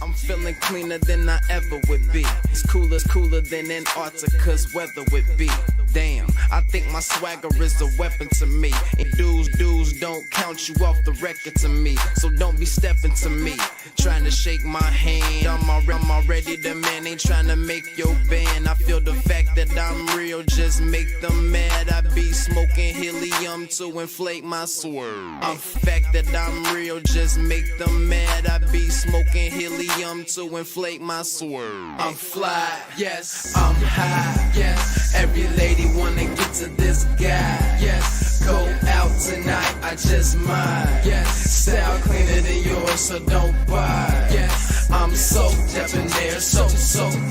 I'm feeling cleaner than I ever would be. It's cooler than Antarctica's weather would be. Damn, I think my swagger is a weapon to me. And dudes don't count you off the record to me. So don't be stepping to me, trying to shake my hand. I'm already the man, ain't trying to make your band. I feel the fact that I'm real, just make them mad. I be smoking helium to inflate my swerve. I'm fact that I'm real, just make them mad. I be smoking helium to inflate my swerve. I'm fly, yes, I'm high, yes. Every lady wanna get to this guy, yes. Go out tonight, I just might, yes. Style cleaner than yours, so don't buy, yes. I'm so debonair, so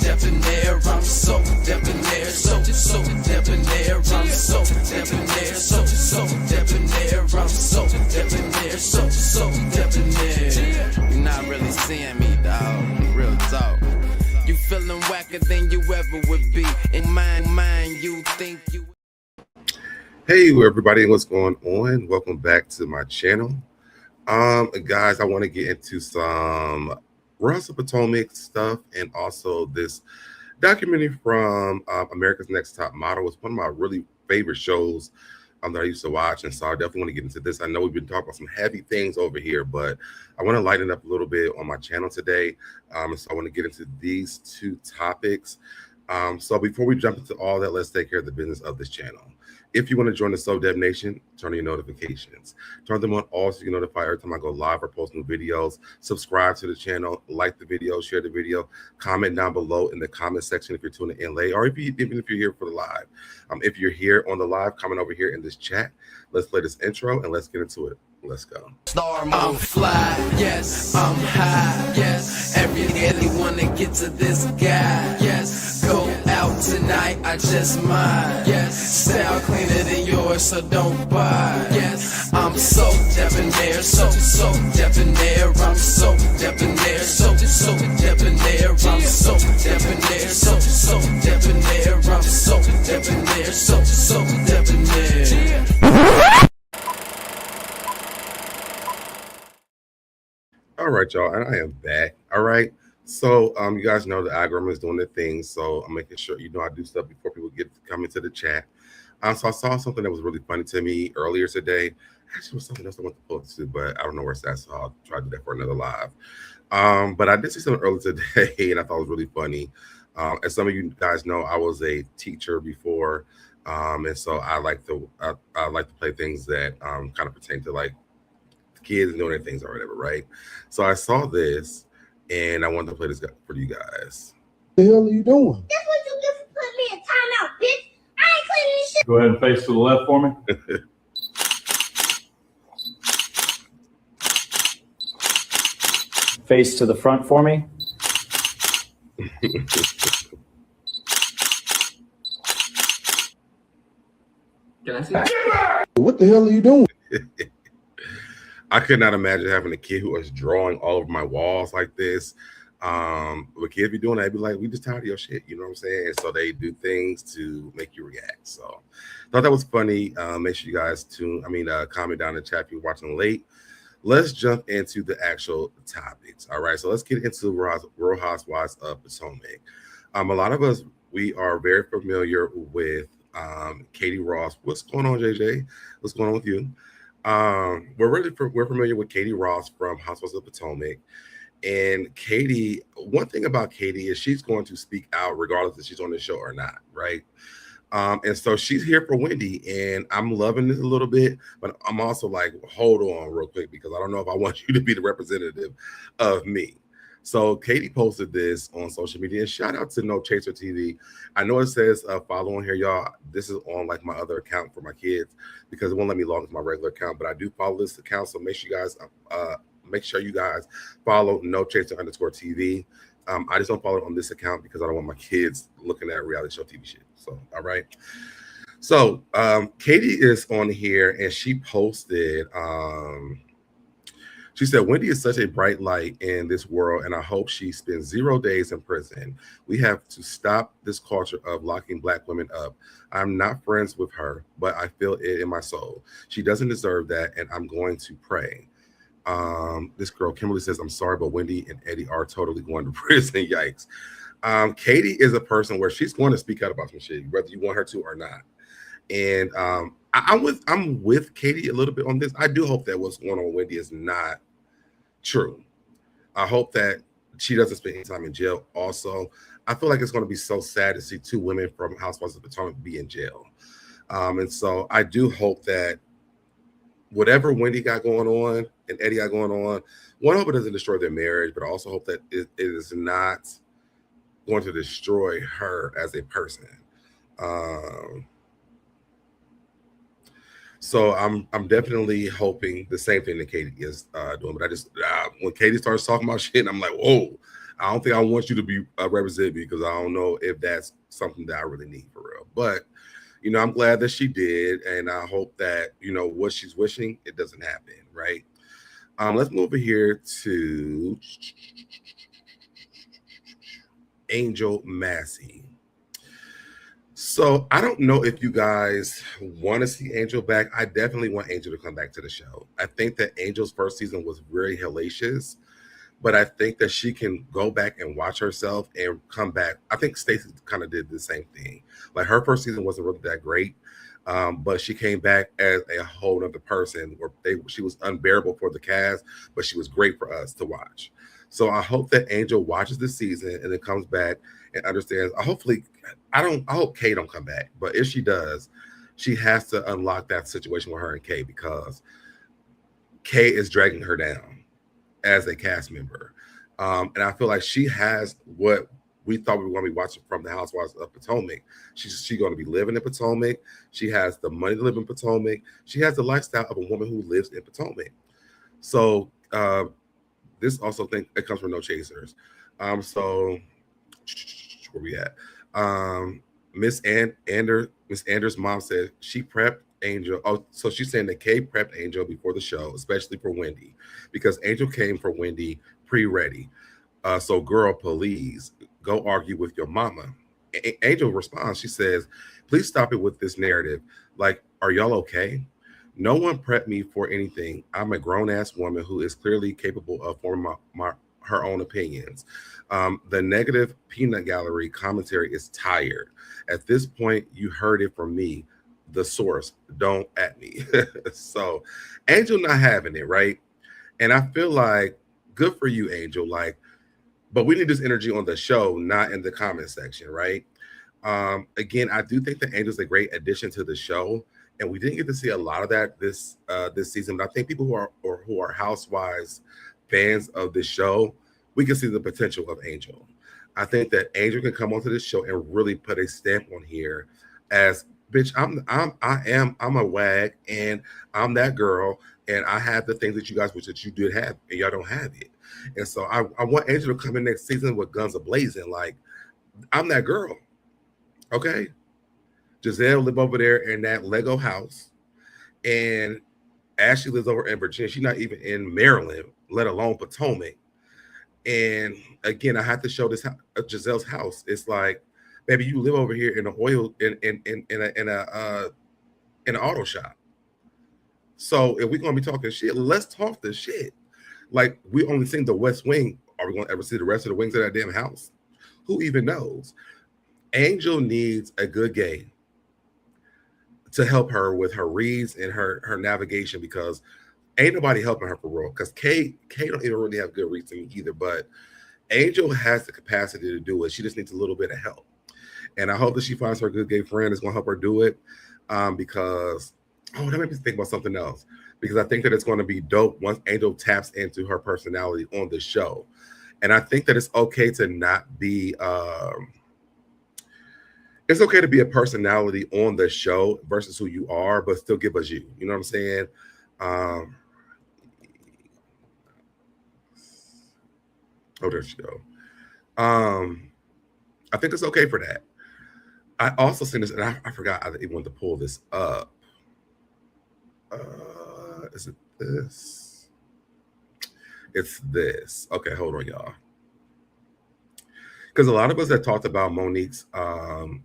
debonair. I'm so debonair, so debonair. I'm so debonair, so debonair. I'm so debonair, so debonair. You're not really seeing me, dog. Real talk. You feeling whacker than you ever would be. In mind, you think you. Hey everybody, what's going on? Welcome back to my channel. Guys, I want to get into some Housewives of Potomac stuff and also this documentary from America's Next Top Model. It's one of my really favorite shows that I used to watch, and so I definitely want to get into this. I know we've been talking about some heavy things over here, but I want to lighten up a little bit on my channel today. So I want to get into these two topics. So before we jump into all that, let's take care of the business of this channel. If you want to join the SoDeb Nation, turn on your notifications. Turn them on all so you get notified every time I go live or post new videos. Subscribe to the channel, like the video, share the video, comment down below in the comment section if you're tuning in late, or even if you're here for the live. If you're here on the live, comment over here in this chat. Let's play this intro and let's get into it. Let's go. I'm fly, yes, I'm high, yes. Every wanna get to this guy, yes. Go out tonight, I just might, yes. Style cleaner than yours, so don't buy, yes. I'm so debonair, so debonair. I'm so debonair, so debonair. I'm so debonair, so debonair. I'm so debonair, so debonair. All right, y'all, and I am back. All right, so you guys know the algorithm is doing their thing, so I'm making sure I do stuff before people get to come into the chat. So I saw something that was really funny to me earlier today. Actually, it was something else I want to post to, but I don't know where it's at, so I'll try to do that for another live. But I did see something earlier today, and I thought it was really funny. As some of you guys know, I was a teacher before, and so I like to play things that kind of pertain to like kids and doing their things or whatever, right? So I saw this and I wanted to play this for you guys. What the hell are you doing? That's what you get for putting me in timeout, bitch. I ain't cleaning this shit. Go ahead and face to the left for me. Face to the front for me. Can I see? What the hell are you doing? I could not imagine having a kid who was drawing all over my walls like this. But kids be doing that, I'd be like, we just tired of your shit, you know what I'm saying? And so they do things to make you react. So I thought that was funny. Make sure you guys comment down in the chat if you're watching late. Let's jump into the actual topics. All right, so let's get into Real Housewives of Potomac. A lot of us, we are very familiar with Katie Ross. What's going on, JJ? What's going on with you? We're familiar with Katie Ross from Housewives of Potomac. And Katie, one thing about Katie is she's going to speak out regardless if she's on the show or not, right? And so she's here for Wendy, and I'm loving this a little bit, but I'm also like, hold on real quick, because I don't know if I want you to be the representative of me. So Katie posted this on social media, and shout out to No Chaser TV. I know it says follow on here, y'all. This is on like my other account for my kids because it won't let me log into my regular account, but I do follow this account. So make sure you guys follow No Chaser _TV. I just don't follow it on this account because I don't want my kids looking at reality show TV shit. So, all right. So Katie is on here and she posted, she said, Wendy is such a bright light in this world, and I hope she spends 0 days in prison. We have to stop this culture of locking Black women up. I'm not friends with her, but I feel it in my soul. She doesn't deserve that, and I'm going to pray. This girl Kimberly says, "I'm sorry, but Wendy and Eddie are totally going to prison." Yikes. Katie is a person where she's going to speak out about some shit, whether you want her to or not. And I'm with Katie a little bit on this. I do hope that what's going on with Wendy is not true. I hope that she doesn't spend any time in jail. Also, I feel like it's going to be so sad to see two women from Housewives of Potomac be in jail. And so I do hope that whatever Wendy got going on and Eddie got going on, one, I hope it doesn't destroy their marriage, but I also hope that it is not going to destroy her as a person. So I'm definitely hoping the same thing that Katie is doing. But I just when Katie starts talking about shit, I'm like, whoa, I don't think I want you to be represented because I don't know if that's something that I really need for real. But you know, I'm glad that she did, and I hope that you know what she's wishing it doesn't happen. Right. Let's move over here to Angel Massey. So I don't know if you guys want to see Angel back. I definitely want Angel to come back to the show. I think that Angel's first season was very hellacious, but I think that she can go back and watch herself and come back. I think Stacey kind of did the same thing. Like her first season wasn't really that great, but she came back as a whole other person where she was unbearable for the cast, but she was great for us to watch. So I hope that Angel watches this season and then comes back and understands. I hope Kay don't come back, but if she does, she has to unlock that situation with her and Kay because Kay is dragging her down as a cast member. And I feel like she has what we thought we were going to be watching from the Housewives of Potomac. She's going to be living in Potomac. She has the money to live in Potomac. She has the lifestyle of a woman who lives in Potomac. So this also think it comes from No Chasers. So where we at? Miss Anders' mom said she prepped Angel. Oh, so she's saying that Kay prepped Angel before the show, especially for Wendy, because Angel came for Wendy pre-ready. So girl, please go argue with your mama. Angel responds. She says, please stop it with this narrative. Like, are y'all okay? No one prepped me for anything. I'm a grown-ass woman who is clearly capable of forming her own opinions. The negative peanut gallery commentary is tired. At this point, you heard it from me, the source. Don't at me. So Angel not having it, right? And I feel like good for you, Angel. Like, but we need this energy on the show, not in the comment section, right? Again, I do think that Angel's a great addition to the show, and we didn't get to see a lot of that this season. But I think people who are Housewives fans of this show, we can see the potential of Angel. I think that Angel can come onto this show and really put a stamp on here as bitch. I'm a wag and I'm that girl and I have the things that you guys wish that you did have and y'all don't have it. And so I want Angel to come in next season with guns a-blazing. Like, I'm that girl. Okay. Giselle live over there in that Lego house. And Ashley lives over in Virginia. She's not even in Maryland, let alone Potomac. And again, I have to show this Giselle's house. It's like, baby, you live over here in an oil in an auto shop. So if we're gonna be talking shit, let's talk the shit. Like, we only seen the West Wing. Are we gonna ever see the rest of the wings of that damn house? Who even knows? Angel needs a good gay to help her with her reads and her navigation, because ain't nobody helping her for real. Because Kay don't even really have good reads to me either. But Angel has the capacity to do it. She just needs a little bit of help. And I hope that she finds her good gay friend that's going to help her do it. Because, that made me think about something else. Because I think that it's going to be dope once Angel taps into her personality on the show. And I think that it's okay to not be... it's okay to be a personality on the show versus who you are, but still give us you. You know what I'm saying? There she go. I think it's okay for that. I also seen this, and I forgot I even wanted to pull this up. Is it this? It's this. Okay, hold on, y'all. Because a lot of us have talked about Monique's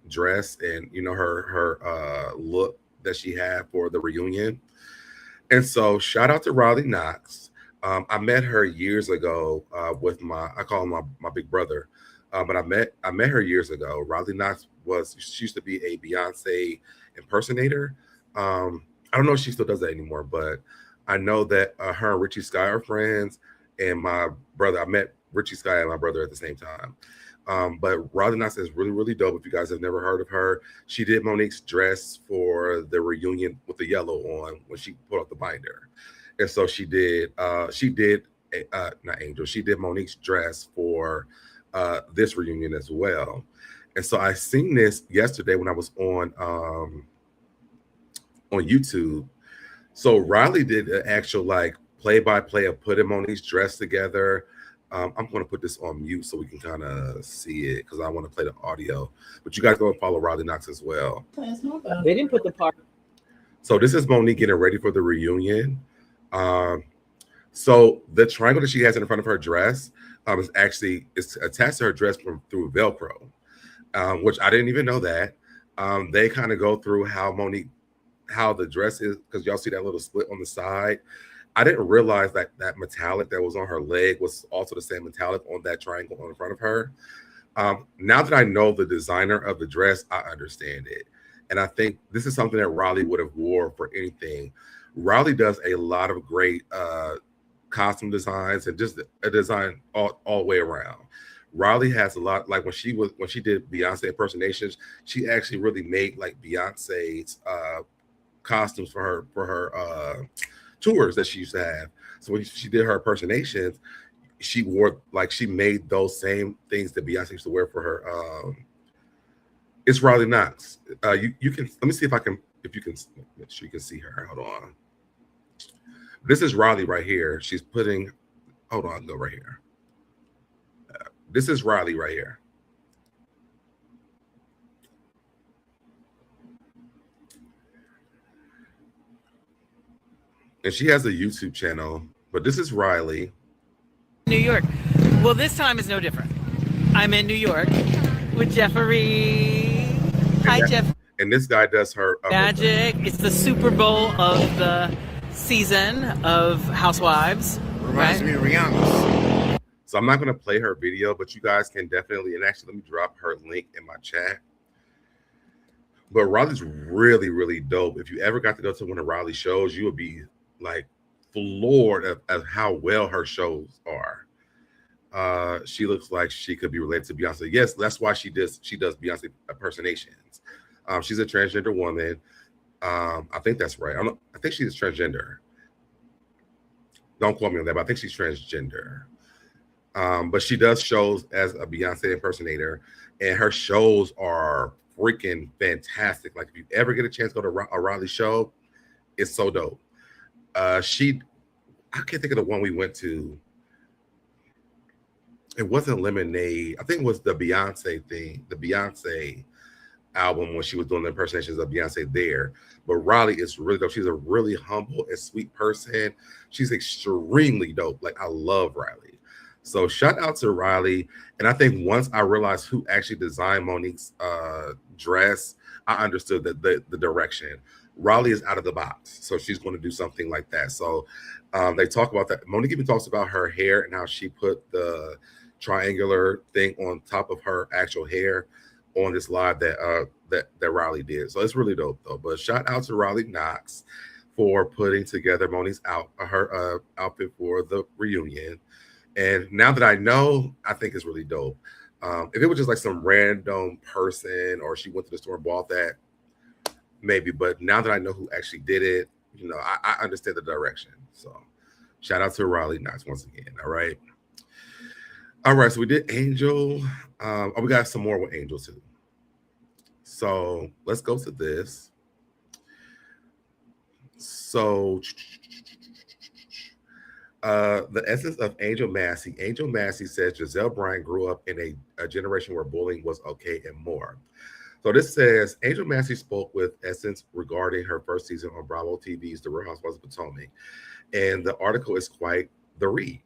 dress and her look that she had for the reunion. And so shout out to Riley Knox. I met her years ago with I call him my big brother. But I met her years ago. Riley Knox she used to be a Beyonce impersonator. I don't know if she still does that anymore, but I know that her and Richie Sky are friends. And my brother, I met Richie Sky and my brother at the same time. But Riley Knox is really, really dope. If you guys have never heard of her, she did Monique's dress for the reunion with the yellow on when she put up the binder. And so she did not Angel, she did Monique's dress for this reunion as well. And so I seen this yesterday when I was on YouTube. So Riley did an actual like play-by-play of putting Monique's dress together. I'm going to put this on mute so we can kind of see it because I want to play the audio. But you guys go and follow Riley Knox as well. They didn't put the part. So this is Monique getting ready for the reunion. So the triangle that she has in front of her dress is attached to her dress through Velcro, which I didn't even know that. They kind of go through how the dress is, because y'all see that little split on the side. I didn't realize that metallic that was on her leg was also the same metallic on that triangle on the front of her. Now that I know the designer of the dress, I understand it. And I think this is something that Riley would have wore for anything. Riley does a lot of great costume designs and just a design all the way around. Riley has a lot, like when she did Beyonce impersonations, she actually really made like Beyonce's costumes for her tours that she used to have. So when she did her impersonations, she made those same things that Beyonce used to wear for her. It's Riley Knox. You can let me see if you can make sure you can see her. Hold on. This is Riley right here. She's putting. Hold on, go right here. This is Riley right here. And she has a YouTube channel, but this is Riley. New York. Well, this time is no different. I'm in New York with Jeffrey. Hi, Jeff. And this guy does her magic. It's the Super Bowl of the season of Housewives. Reminds me of Rihanna. So I'm not going to play her video, but you guys can definitely, and actually let me drop her link in my chat. But Riley's really, really dope. If you ever got to go to one of Riley's shows, you would be like floored of how well her shows are. She looks like she could be related to Beyonce. Yes, that's why she does Beyonce impersonations. She's a transgender woman. I think that's right. I think she's transgender. Don't quote me on that, but I think she's transgender. But she does shows as a Beyonce impersonator, and her shows are freaking fantastic. Like if you ever get a chance to go to a Riley show, it's so dope. I can't think of the one we went to. It wasn't Lemonade. I think it was the Beyonce thing, the Beyonce album when she was doing the impersonations of Beyonce there. But Riley is really dope. She's a really humble and sweet person. She's extremely dope. Like I love Riley. So shout out to Riley. And I think once I realized who actually designed Monique's dress, I understood the direction. Riley is out of the box. So she's going to do something like that. So they talk about that. Monique even talks about her hair and how she put the triangular thing on top of her actual hair on this live that Riley did. So it's really dope though. But shout out to Riley Knox for putting together Monique's her outfit for the reunion. And now that I know, I think it's really dope. If it was just like some random person or she went to the store and bought that, maybe. But now that I know who actually did it, you know, I understand the direction. So shout out to Riley Knox once again. All right. All right. So we did Angel. We got some more with Angel too. So let's go to this. So the essence of Angel Massey. Angel Massey says Giselle Bryant grew up in a generation where bullying was okay and more. So this says Angel Massey spoke with Essence regarding her first season on Bravo TV's The Real Housewives of Potomac. And the article is quite the read.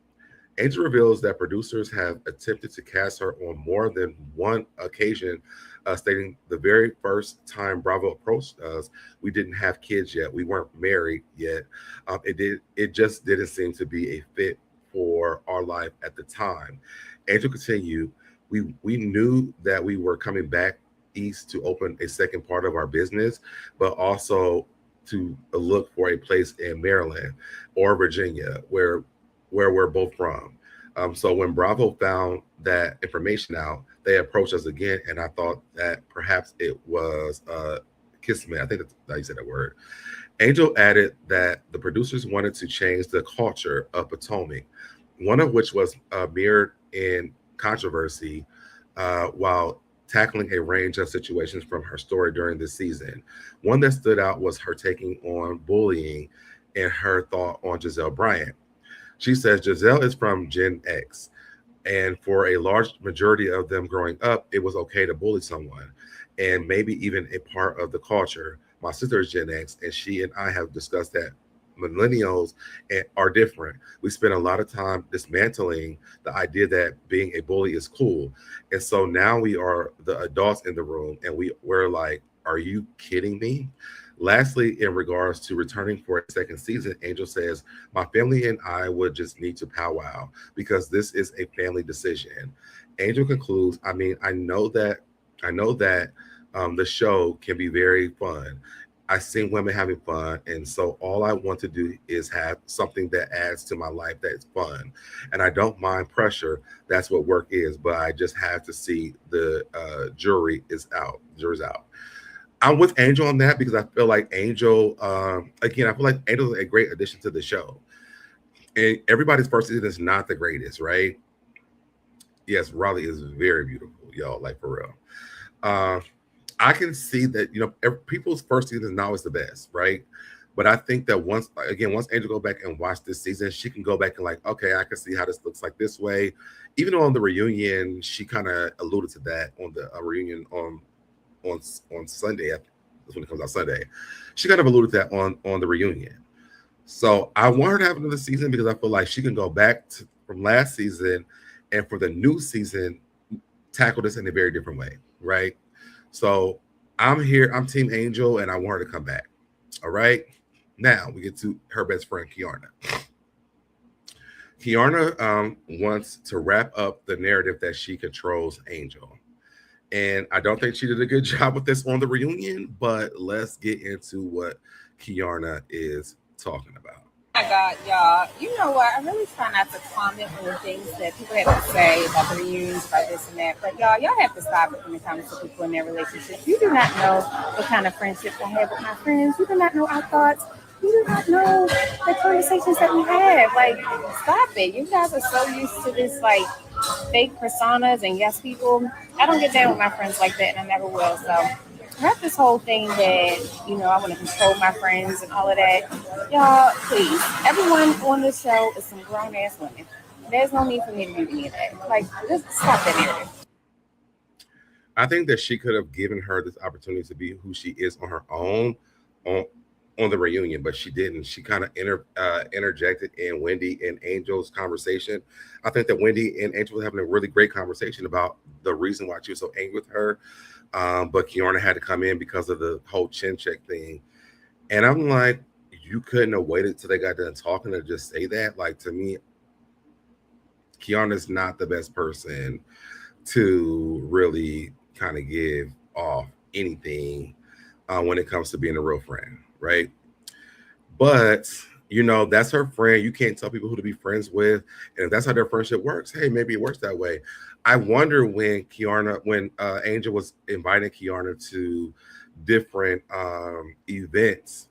Angel reveals that producers have attempted to cast her on more than one occasion, stating the very first time Bravo approached us, we didn't have kids yet, we weren't married yet. It just didn't seem to be a fit for our life at the time. Angel continued, we knew that we were coming back east to open a second part of our business, but also to look for a place in Maryland or Virginia where we're both from. So when Bravo found that information out, they approached us again, and I thought that perhaps it was Kismet. I think that's how you said that word. Angel added that the producers wanted to change the culture of Potomac, one of which was mirrored in Controversy, while tackling a range of situations from her story during this season. One that stood out was her taking on bullying and her thought on Giselle Bryant. She says Giselle is from Gen X, and for a large majority of them growing up, it was okay to bully someone, and maybe even a part of the culture. My sister is Gen X, and she and I have discussed that millennials are different. We spend a lot of time dismantling the idea that being a bully is cool. And so now we are the adults in the room, and we're like, are you kidding me? Lastly, in regards to returning for a second season, Angel says, my family and I would just need to powwow because this is a family decision. Angel concludes, I know that the show can be very fun. I've seen women having fun, and so all I want to do is have something that adds to my life that's fun. And I don't mind pressure. That's what work is, but I just have to see the jury's out. I'm with Angel on that because I feel like Angel, again, I feel like Angel is a great addition to the show. And everybody's first season is not the greatest, right? Yes, Raleigh is very beautiful, y'all, like for real. I can see that, people's first season is not always the best, right? But I think that once Angel go back and watch this season, she can go back and like, okay, I can see how this looks like this way. Even on the reunion, she kind of alluded to that on the reunion on Sunday. That's when it comes out Sunday. She kind of alluded to that on the reunion. So I want her to have another season because I feel like she can go back from last season and for the new season tackle this in a very different way, right? So I'm here. I'm Team Angel, and I want her to come back. All right. Now we get to her best friend, Kiarna. Kiarna wants to wrap up the narrative that she controls Angel. And I don't think she did a good job with this on the reunion, but let's get into what Kiarna is talking about. Oh my God, y'all. You know what? I really try not to comment on the things that people have to say about the reunions, about this and that. But y'all have to stop it when it comes to people in their relationships. You do not know what kind of friendships I have with my friends. You do not know our thoughts. You do not know the conversations that we have. Like, stop it. You guys are so used to this, like, fake personas and yes people. I don't get down with my friends like that, and I never will. So not this whole thing that, I want to control my friends and all of that. Y'all, please, everyone on this show is some grown-ass women. There's no need for me to do any of that. Like, just stop that narrative. I think that she could have given her this opportunity to be who she is on her own on the reunion, but she didn't. She kind of interjected in Wendy and Angel's conversation. I think that Wendy and Angel were having a really great conversation about the reason why she was so angry with her. But Kiarna had to come in because of the whole chin check thing. And I'm like, you couldn't have waited till they got done talking to just say that? Like, to me, Kiarna's not the best person to really kind of give off anything when it comes to being a real friend, right? But, that's her friend. You can't tell people who to be friends with. And if that's how their friendship works, hey, maybe it works that way. I wonder when Angel was inviting Kiarna to different events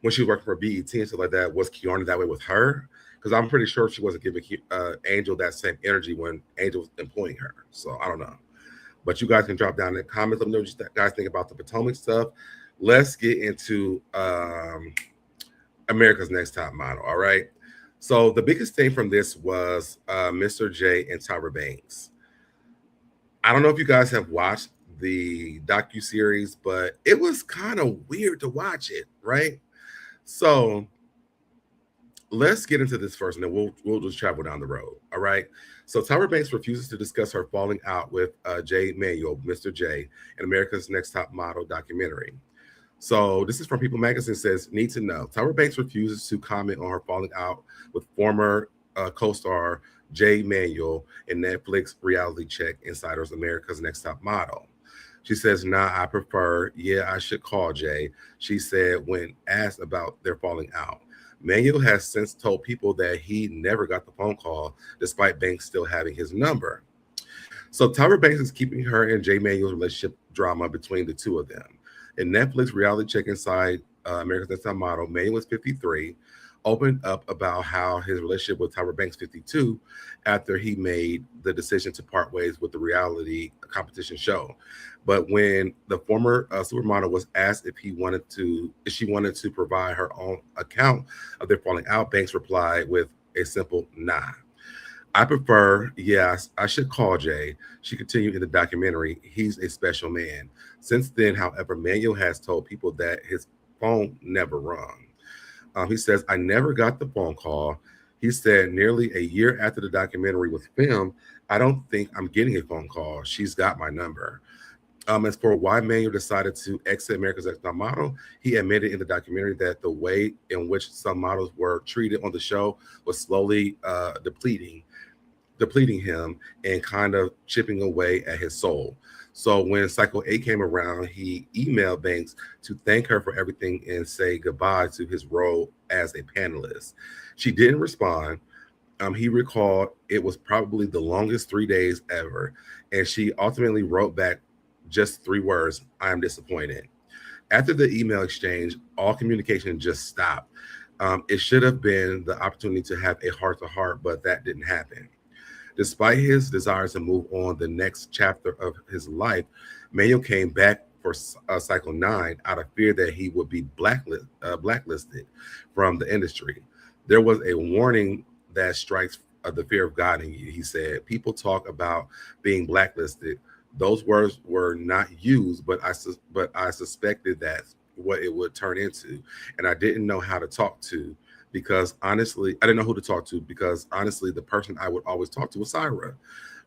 when she was working for BET and stuff like that, was Kiarna that way with her? Because I'm pretty sure she wasn't giving Angel that same energy when Angel was employing her. So I don't know. But you guys can drop down in the comments. Let me know what you guys think about the Potomac stuff. Let's get into America's Next Top Model. All right. So the biggest thing from this was Mr. J and Tyra Banks. I don't know if you guys have watched the docuseries, but it was kind of weird to watch it, right? So let's get into this first, and then we'll just travel down the road. All right. So Tyra Banks refuses to discuss her falling out with Jay Manuel, Mr. J, in America's Next Top Model documentary. So this is from People Magazine. Says, need to know. Tyra Banks refuses to comment on her falling out with former co-star Jay Manuel in Netflix reality check Insider's America's Next Top Model. She says, nah, I prefer, yeah, I should call Jay, she said when asked about their falling out. Manuel has since told People that he never got the phone call, despite Banks still having his number. So Tyra Banks is keeping her and Jay Manuel's relationship drama between the two of them. In Netflix reality check Inside America's Next Top Model, Manuel is 53, opened up about how his relationship with Tyra Banks, 52, after he made the decision to part ways with the reality competition show. But when the former supermodel was asked if she wanted to provide her own account of their falling out, Banks replied with a simple nah. I prefer, yes, I should call Jay. She continued in the documentary. He's a special man. Since then, however, Manuel has told People that his phone never rung. He says, I never got the phone call. He said, nearly a year after the documentary was filmed, I don't think I'm getting a phone call. She's got my number. As for why Manuel decided to exit America's Next Top Model, he admitted in the documentary that the way in which some models were treated on the show was slowly depleting him and kind of chipping away at his soul. So when Cycle 8 came around, he emailed Banks to thank her for everything and say goodbye to his role as a panelist. She didn't respond. He recalled it was probably the longest 3 days ever, and she ultimately wrote back just 3 words, I am disappointed. After the email exchange, all communication just stopped. It should have been the opportunity to have a heart-to-heart, but that didn't happen. Despite his desire to move on the next chapter of his life, Manuel came back for Cycle 9 out of fear that he would be blacklisted from the industry. There was a warning that strikes the fear of God in you, he said. People talk about being blacklisted. Those words were not used, but I suspected that's what it would turn into. And I didn't know how to talk to. Because honestly, I didn't know who to talk to because honestly, the person I would always talk to was Tyra.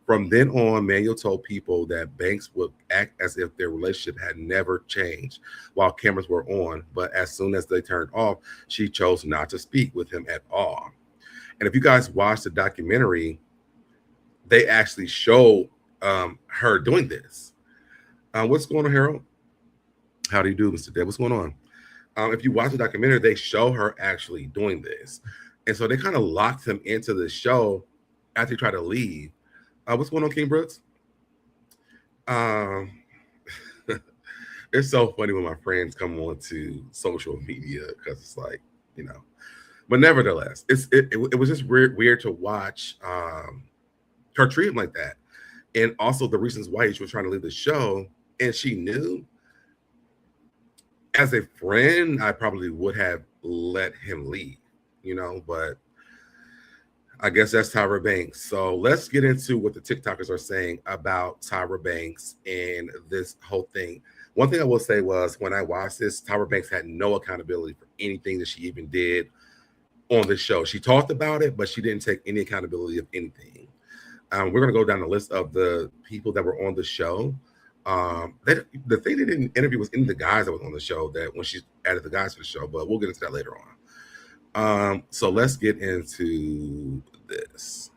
From then on, Manuel told People that Banks would act as if their relationship had never changed while cameras were on. But as soon as they turned off, she chose not to speak with him at all. And if you guys watch the documentary, they actually show her doing this. What's going on, Harold? How do you do, Mr. Deb? What's going on? If you watch the documentary, they show her actually doing this. And so they kind of locked him into the show after he tried to leave. What's going on, King Brooks? It's so funny when my friends come on to social media because it's like, you know. But nevertheless, it was just weird to watch her treat him like that. And also the reasons why she was trying to leave the show. And she knew. As a friend, I probably would have let him leave, you know, but I guess that's Tyra Banks. So let's get into what the TikTokers are saying about Tyra Banks and this whole thing. One thing I will say was when I watched this, Tyra Banks had no accountability for anything that she even did on the show. She talked about it, but she didn't take any accountability of anything. We're going to go down the list of the people that were on the show. The thing they didn't interview was any of the guys that was on the show that when she added the guys to the show, but we'll get into that later on. So let's get into this.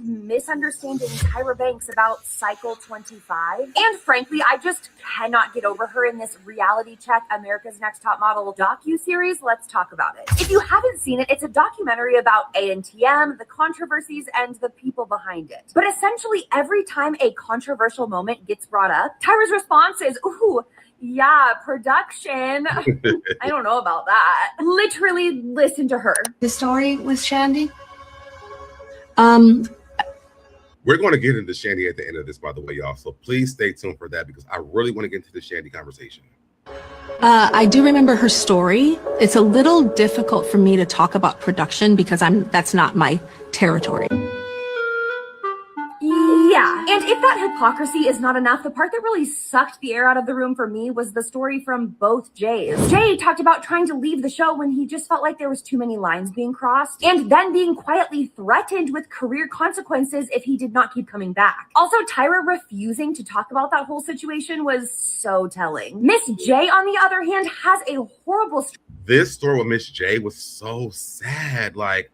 Misunderstanding Tyra Banks about Cycle 25. And frankly, I just cannot get over her in this reality check America's Next Top Model docuseries. Let's talk about it. If you haven't seen it, it's a documentary about ANTM, the controversies, and the people behind it. But essentially, every time a controversial moment gets brought up, Tyra's response is, ooh, yeah, production. I don't know about that. Literally listen to her. The story with Shandy? We're going to get into Shandy at the end of this, by the way, y'all. So please stay tuned for that because I really want to get into the Shandy conversation. I do remember her story. It's a little difficult for me to talk about production because that's not my territory. Yeah, And if that hypocrisy is not enough, the part that really sucked the air out of the room for me was the story from both Jays. Jay talked about trying to leave the show when he just felt like there was too many lines being crossed, and then being quietly threatened with career consequences if he did not keep coming back. Also, Tyra refusing to talk about that whole situation was so telling. Miss J, on the other hand, has a horrible This story with Miss J was so sad. Like,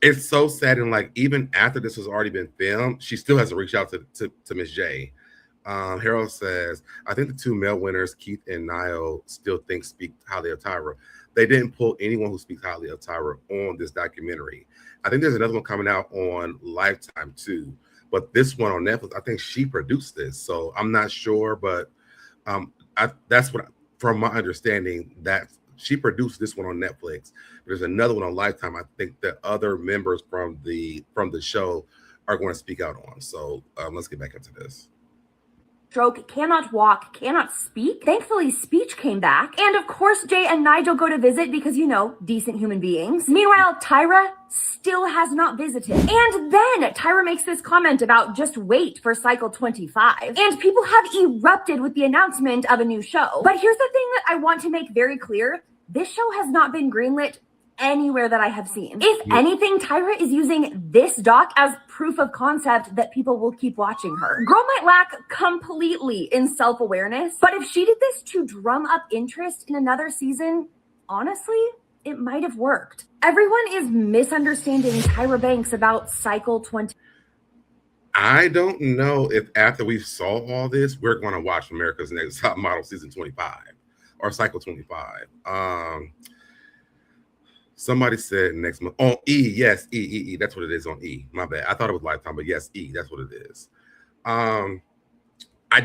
it's so sad. And like, even after this has already been filmed, she still has to reach out to Miss J. Harold says, I think the two male winners, Keith and Niall, still speak highly of Tyra. They didn't pull anyone who speaks highly of Tyra on this documentary. I think there's another one coming out on Lifetime too. But this one on Netflix, I think she produced this. So I'm not sure, but that's what, from my understanding, that she produced this one on Netflix. There's another one on Lifetime. I think that other members from the show are going to speak out on. So let's get back into this. Stroke, cannot walk, cannot speak. Thankfully, speech came back. And of course, Jay and Nigel go to visit because, you know, decent human beings. Meanwhile, Tyra still has not visited. And then Tyra makes this comment about just wait for cycle 25. And people have erupted with the announcement of a new show. But here's the thing that I want to make very clear. This show has not been greenlit anywhere that I have seen. If anything, Tyra is using this doc as proof of concept that people will keep watching her. Girl might lack completely in self-awareness, but if she did this to drum up interest in another season, honestly, it might have worked. Everyone is misunderstanding Tyra Banks about cycle 20. I don't know if after we saw all this, we're going to watch America's Next Top Model season 25 or cycle 25. Somebody said next month on E. Yes, E. That's what it is on E. My bad. I thought it was Lifetime, but yes, E. That's what it is. I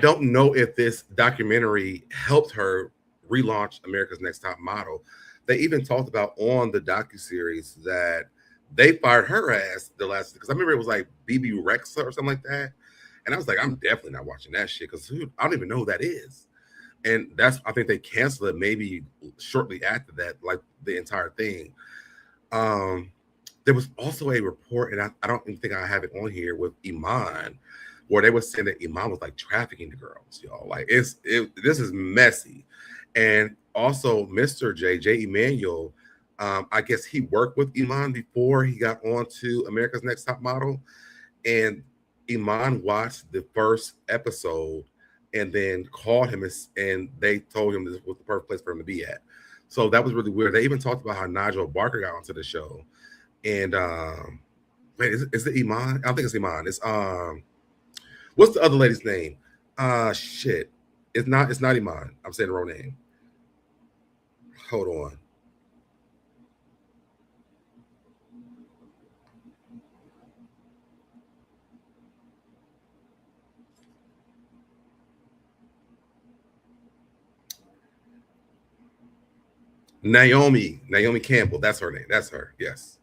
don't know if this documentary helped her relaunch America's Next Top Model. They even talked about on the Docuseries that they fired her ass the last, because I remember it was like BB Rexa or something like that. And I was like, I'm definitely not watching that shit because I don't even know who that is. And I think they canceled it maybe shortly after that, like the entire thing. There was also a report, and I don't even think I have it on here, with Iman, where they were saying that Iman was like trafficking the girls, y'all. Like this is messy. And also Mr. J. Emanuel, I guess he worked with Iman before he got on to America's Next Top Model. And Iman watched the first episode and then called him and they told him this was the perfect place for him to be at. So that was really weird. They even talked about how Nigel Barker got onto the show. And wait, is it Iman? I don't think it's Iman. It's what's the other lady's name? Shit. It's not Iman. I'm saying the wrong name. Hold on. Naomi Campbell. That's her name. That's her. Yes.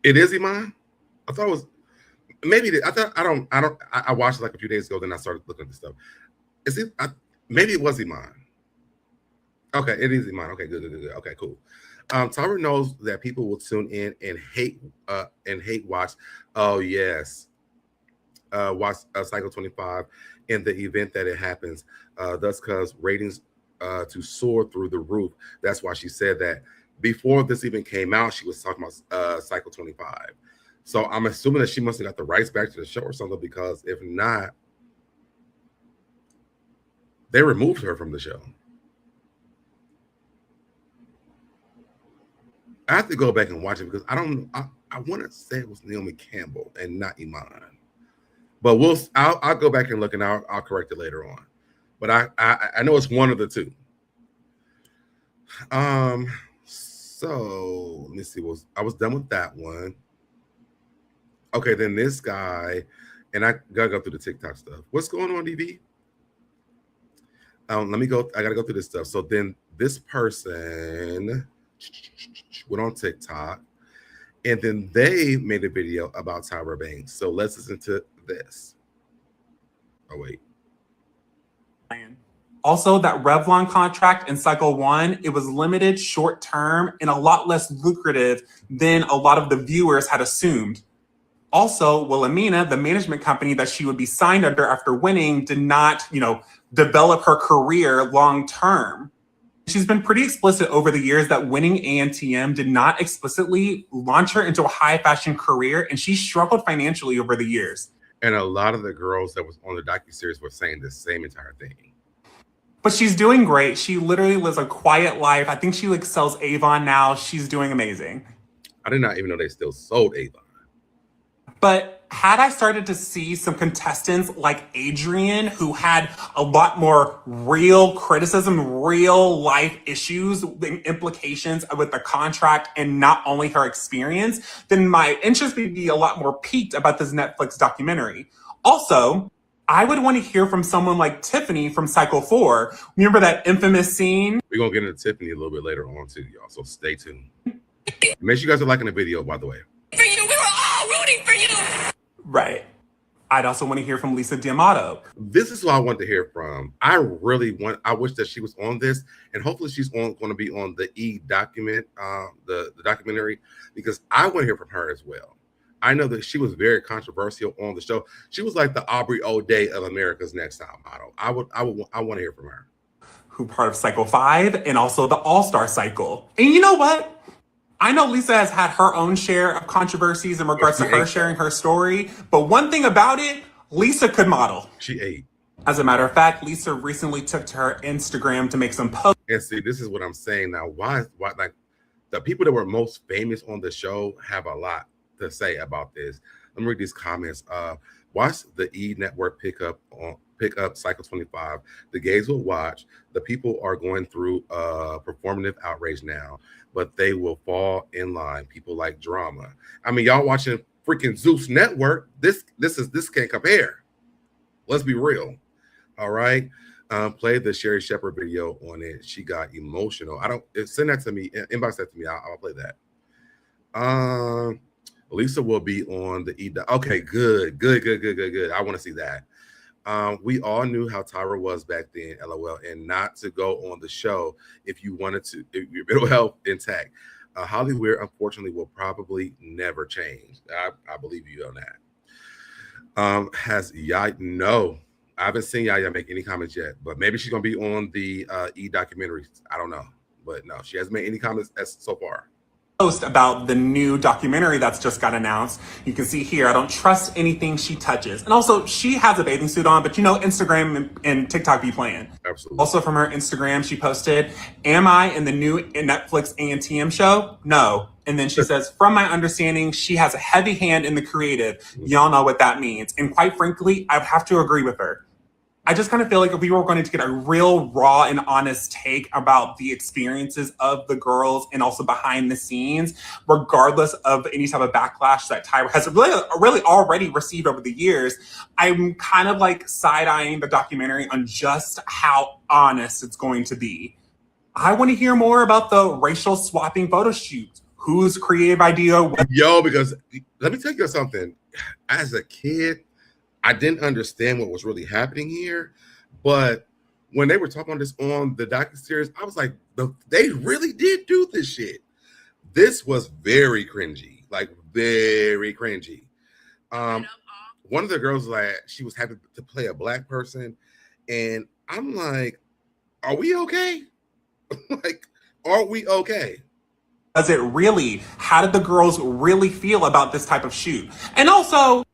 It is Iman? I thought it was maybe I watched it like a few days ago, then I started looking at this stuff. Maybe it was Iman. Okay, it is Iman. Okay, good. Okay, cool. Tyra knows that people will tune in and hate watch. Oh yes. Watch Cycle 25 in the event that it happens. Thus cause ratings to soar through the roof. That's why she said that. Before this even came out, she was talking about Cycle 25. So I'm assuming that she must have got the rights back to the show or something, because if not, they removed her from the show. I have to go back and watch it because I want to say it was Naomi Campbell and not Iman. But I'll go back and look, and I'll correct it later on. But I know it's one of the two. So let me see. I was done with that one. Okay, then this guy, and I gotta go through the TikTok stuff. What's going on, DB? Let me go. I gotta go through this stuff. So then this person went on TikTok, and then they made a video about Tyra Banks. So let's listen to this. Oh wait. Also, that Revlon contract in cycle 1, it was limited, short term, and a lot less lucrative than a lot of the viewers had assumed. Also, Wilhelmina, the management company that she would be signed under after winning, did not, develop her career long term. She's been pretty explicit over the years that winning ANTM did not explicitly launch her into a high fashion career, and she struggled financially over the years. And a lot of the girls that was on the docuseries were saying the same entire thing. But she's doing great. She literally lives a quiet life. I think she sells Avon now. She's doing amazing. I did not even know they still sold Avon. But had I started to see some contestants like Adrian, who had a lot more real criticism, real life issues, implications with the contract, and not only her experience, then my interest would be a lot more piqued about this Netflix documentary. Also, I would want to hear from someone like Tiffany from Cycle 4. Remember that infamous scene? We're going to get into Tiffany a little bit later on too, y'all, so stay tuned. Make sure you guys are liking the video, by the way. For you, we were all rooting for you. Right. I'd also want to hear from Lisa D'Amato. This is who I want to hear from. I wish that she was on this, and hopefully she's going to be on the the documentary, because I want to hear from her as well. I know that she was very controversial on the show. She was like the Aubrey O'Day of America's Next Top Model. I want to hear from her. Who part of Cycle 5 and also the All-Star Cycle. And you know what? I know Lisa has had her own share of controversies in regards to her sharing her story, but one thing about it, Lisa could model. She ate. As a matter of fact, Lisa recently took to her Instagram to make some posts. And see, this is what I'm saying now. Why like the people that were most famous on the show have a lot to say about this. Let me read these comments. Watch the E Network pick up Cycle 25. The gays will watch. The people are going through performative outrage now, but they will fall in line. People like drama. I mean, y'all watching freaking Zeus Network. This can't compare. Let's be real. All right. Play the Sherry Shepherd video on it. She got emotional. Send that to me. Inbox that to me. I'll play that. Lisa will be on the E. Okay, good. I want to see that. We all knew how Tyra was back then, LOL, and not to go on the show if you wanted to, if your mental health intact. Hollywood, unfortunately, will probably never change. I believe you on that. Has Yaya? No, I haven't seen Yaya make any comments yet, but maybe she's gonna be on the E documentary. I don't know, but no, she hasn't made any comments so far. Post about the new documentary that's just got announced. You can see here, I don't trust anything she touches. And also, she has a bathing suit on, but Instagram and TikTok be playing. Absolutely. Also from her Instagram, she posted, "Am I in the new Netflix ANTM show? No." And then she says, "From my understanding, she has a heavy hand in the creative. Y'all know what that means." And quite frankly, I have to agree with her. I just kind of feel like if we were going to get a real raw and honest take about the experiences of the girls and also behind the scenes, regardless of any type of backlash that Tyra has really already received over the years, I'm kind of like side-eyeing the documentary on just how honest it's going to be. I want to hear more about the racial swapping photo shoots. Whose creative idea? Because let me tell you something. As a kid, I didn't understand what was really happening here, but when they were talking about this on the docuseries, I was like, they really did do this shit. This was very cringy, like very cringy. One of the girls, like, she was happy to play a black person, and I'm like, are we okay? Like, are we okay? Does it really? How did the girls really feel about this type of shoot? And also,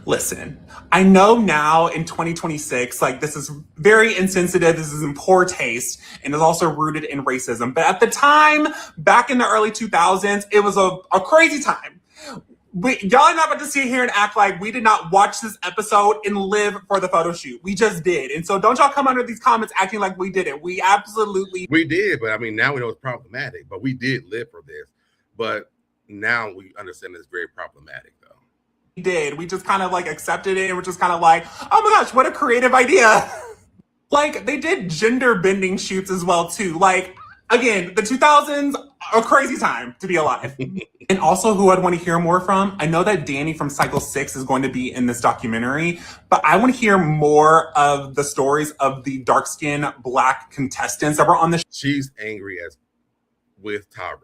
listen, I know now in 2026, like, this is very insensitive, this is in poor taste, and is also rooted in racism. But at the time, back in the early 2000s, it was a crazy time. Y'all are not about to sit here and act like we did not watch this episode and live for the photo shoot. We just did. And so don't y'all come under these comments acting like we didn't. We did, but I mean, now we know it's problematic, but we did live for this. But now we understand it's very problematic, though. We did. We just kind of like accepted it, and we're just kind of like, oh my gosh, what a creative idea. Like, they did gender bending shoots as well too. Like, again, the 2000s, a crazy time to be alive. And also, who I'd want to hear more from, I know that Danny from Cycle 6 is going to be in this documentary, but I want to hear more of the stories of the dark-skinned black contestants that were on the show. She's angry with Tyra.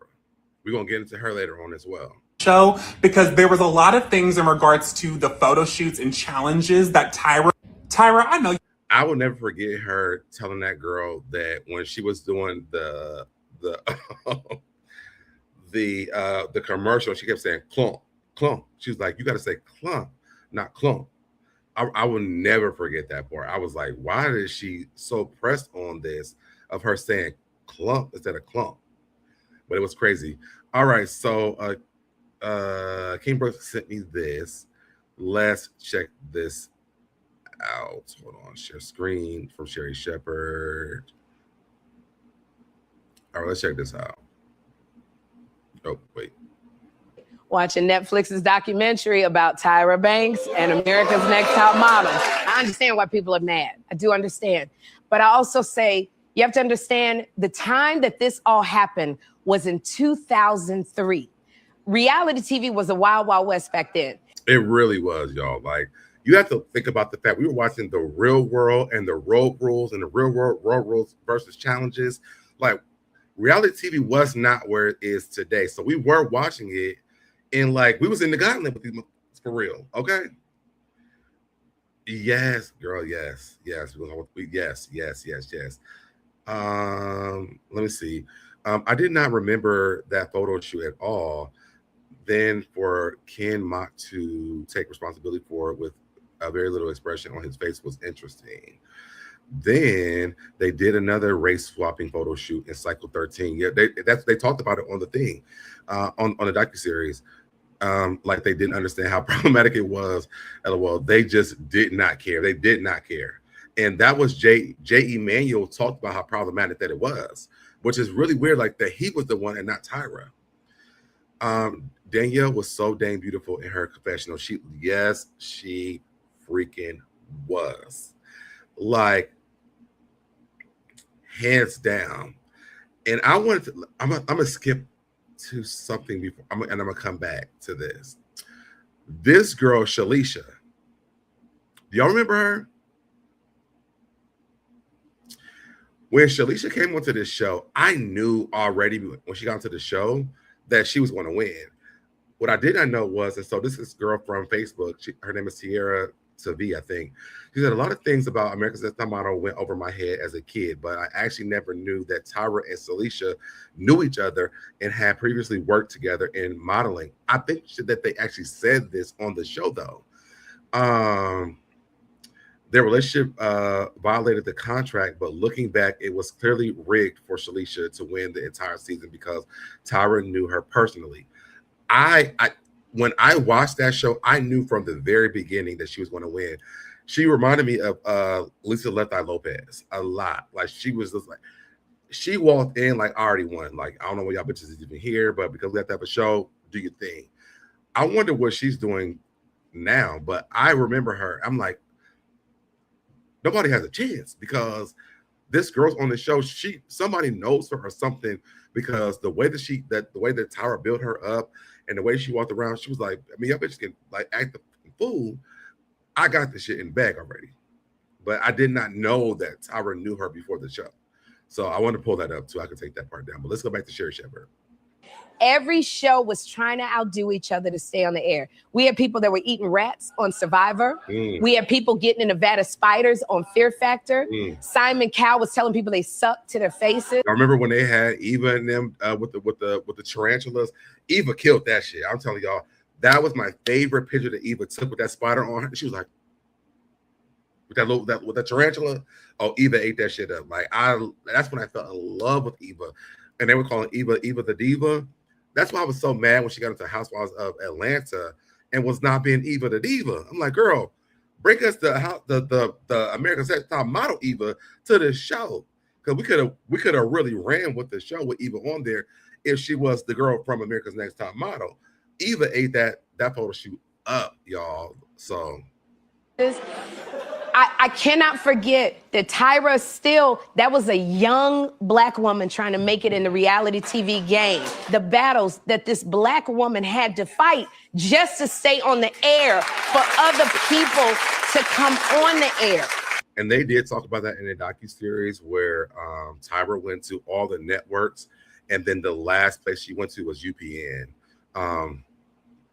We're going to get into her later on as well. show because there was a lot of things in regards to the photo shoots and challenges that Tyra, I know. I will never forget her telling that girl that when she was doing the the commercial, she kept saying clunk, clunk. She was like, you got to say clunk, not clunk. I will never forget that part. I was like, why is she so pressed on this of her saying clunk instead of clunk? But it was crazy. All right, so King Brooks sent me this. Let's check this out. Hold on, share screen from Sherry Shepherd. All right, let's check this out. Oh, wait. Watching Netflix's documentary about Tyra Banks and America's Next Top Model. I understand why people are mad. I do understand. But I also say you have to understand the time that this all happened was in 2003. Reality TV was a wild, wild west back then. It really was, y'all. Like, you have to think about the fact we were watching the real world and the road rules and the real world road rules versus challenges. Like, reality TV was not where it is today. So we were watching it and like we was in the gauntlet with these for real. Okay. Yes, girl. Yes. Yes. Yes. Let me see. I did not remember that photo shoot at all. Then for Ken Mock to take responsibility for it with a very little expression on his face was interesting. Then they did another race swapping photo shoot in cycle 13. Yeah, they talked about it on the thing, on the docuseries. Like they didn't understand how problematic it was. Well, they just did not care. They did not care. And that was J. Emanuel talked about how problematic that it was, which is really weird. Like that he was the one and not Tyra. Danielle was so dang beautiful in her confessional. She freaking was. Like, hands down. And I wanted to, I'm gonna skip to something before, and I'm gonna come back to this. This girl, Shalisha. Do y'all remember her? When Shalisha came onto this show, I knew already when she got into the show that she was going to win. What I did not know was, and so this is a girl from Facebook. Her name is Tierra Savi, I think. She said a lot of things about America's Next Top Model went over my head as a kid, but I actually never knew that Tyra and Shalisha knew each other and had previously worked together in modeling. I think that they actually said this on the show, though. Their relationship violated the contract, but looking back, it was clearly rigged for Shalisha to win the entire season because Tyra knew her personally. When I watched that show, I knew from the very beginning that she was going to win. She reminded me of Lisa Left Eye Lopez a lot. Like she was just like, she walked in like I already won. Like I don't know what y'all bitches is even here, but because we have to have a show, do your thing. I wonder what she's doing now, but I remember her. I'm like, nobody has a chance because this girl's on the show. Somebody knows her or something because the way that Tyra built her up and the way she walked around, she was like, I mean, y'all bitches can like act the fool. I got this shit in the bag already, but I did not know that Tyra knew her before the show. So I want to pull that up too. I can take that part down, but let's go back to Sherry Shepherd. Every show was trying to outdo each other to stay on the air. We had people that were eating rats on Survivor. We had people getting in Nevada spiders on Fear Factor. Simon Cowell was telling people they sucked to their faces. I remember when they had Eva and them with the tarantulas. Eva killed that shit. I'm telling y'all, that was my favorite picture that Eva took with that spider on her. She was like, with that tarantula. Oh, Eva ate that shit up. Like that's when I fell in love with Eva, and they were calling Eva the Diva. That's why I was so mad when she got into Housewives of Atlanta and was not being Eva the Diva. I'm like, girl, bring us the America's Next Top Model Eva to the show, because we could have really ran with the show with Eva on there if she was the girl from America's Next Top Model. Eva ate that photo shoot up, y'all. So I cannot forget that Tyra that was a young Black woman trying to make it in the reality TV game. The battles that this Black woman had to fight just to stay on the air for other people to come on the air. And they did talk about that in the docuseries where Tyra went to all the networks, and then the last place she went to was UPN.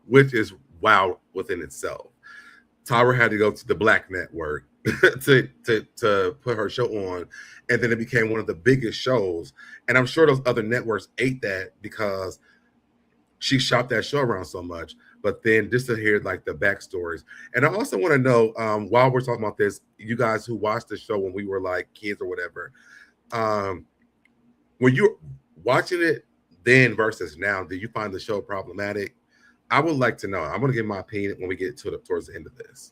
which is wild within itself. Tyra had to go to the Black Network to put her show on, and then it became one of the biggest shows. And I'm sure those other networks ate that because she shopped that show around so much. But then just to hear like the backstories, and I also want to know while we're talking about this, you guys who watched the show when we were like kids or whatever, when you're watching it then versus now, did you find the show problematic? I would like to know. I'm going to give my opinion when we get towards the end of this.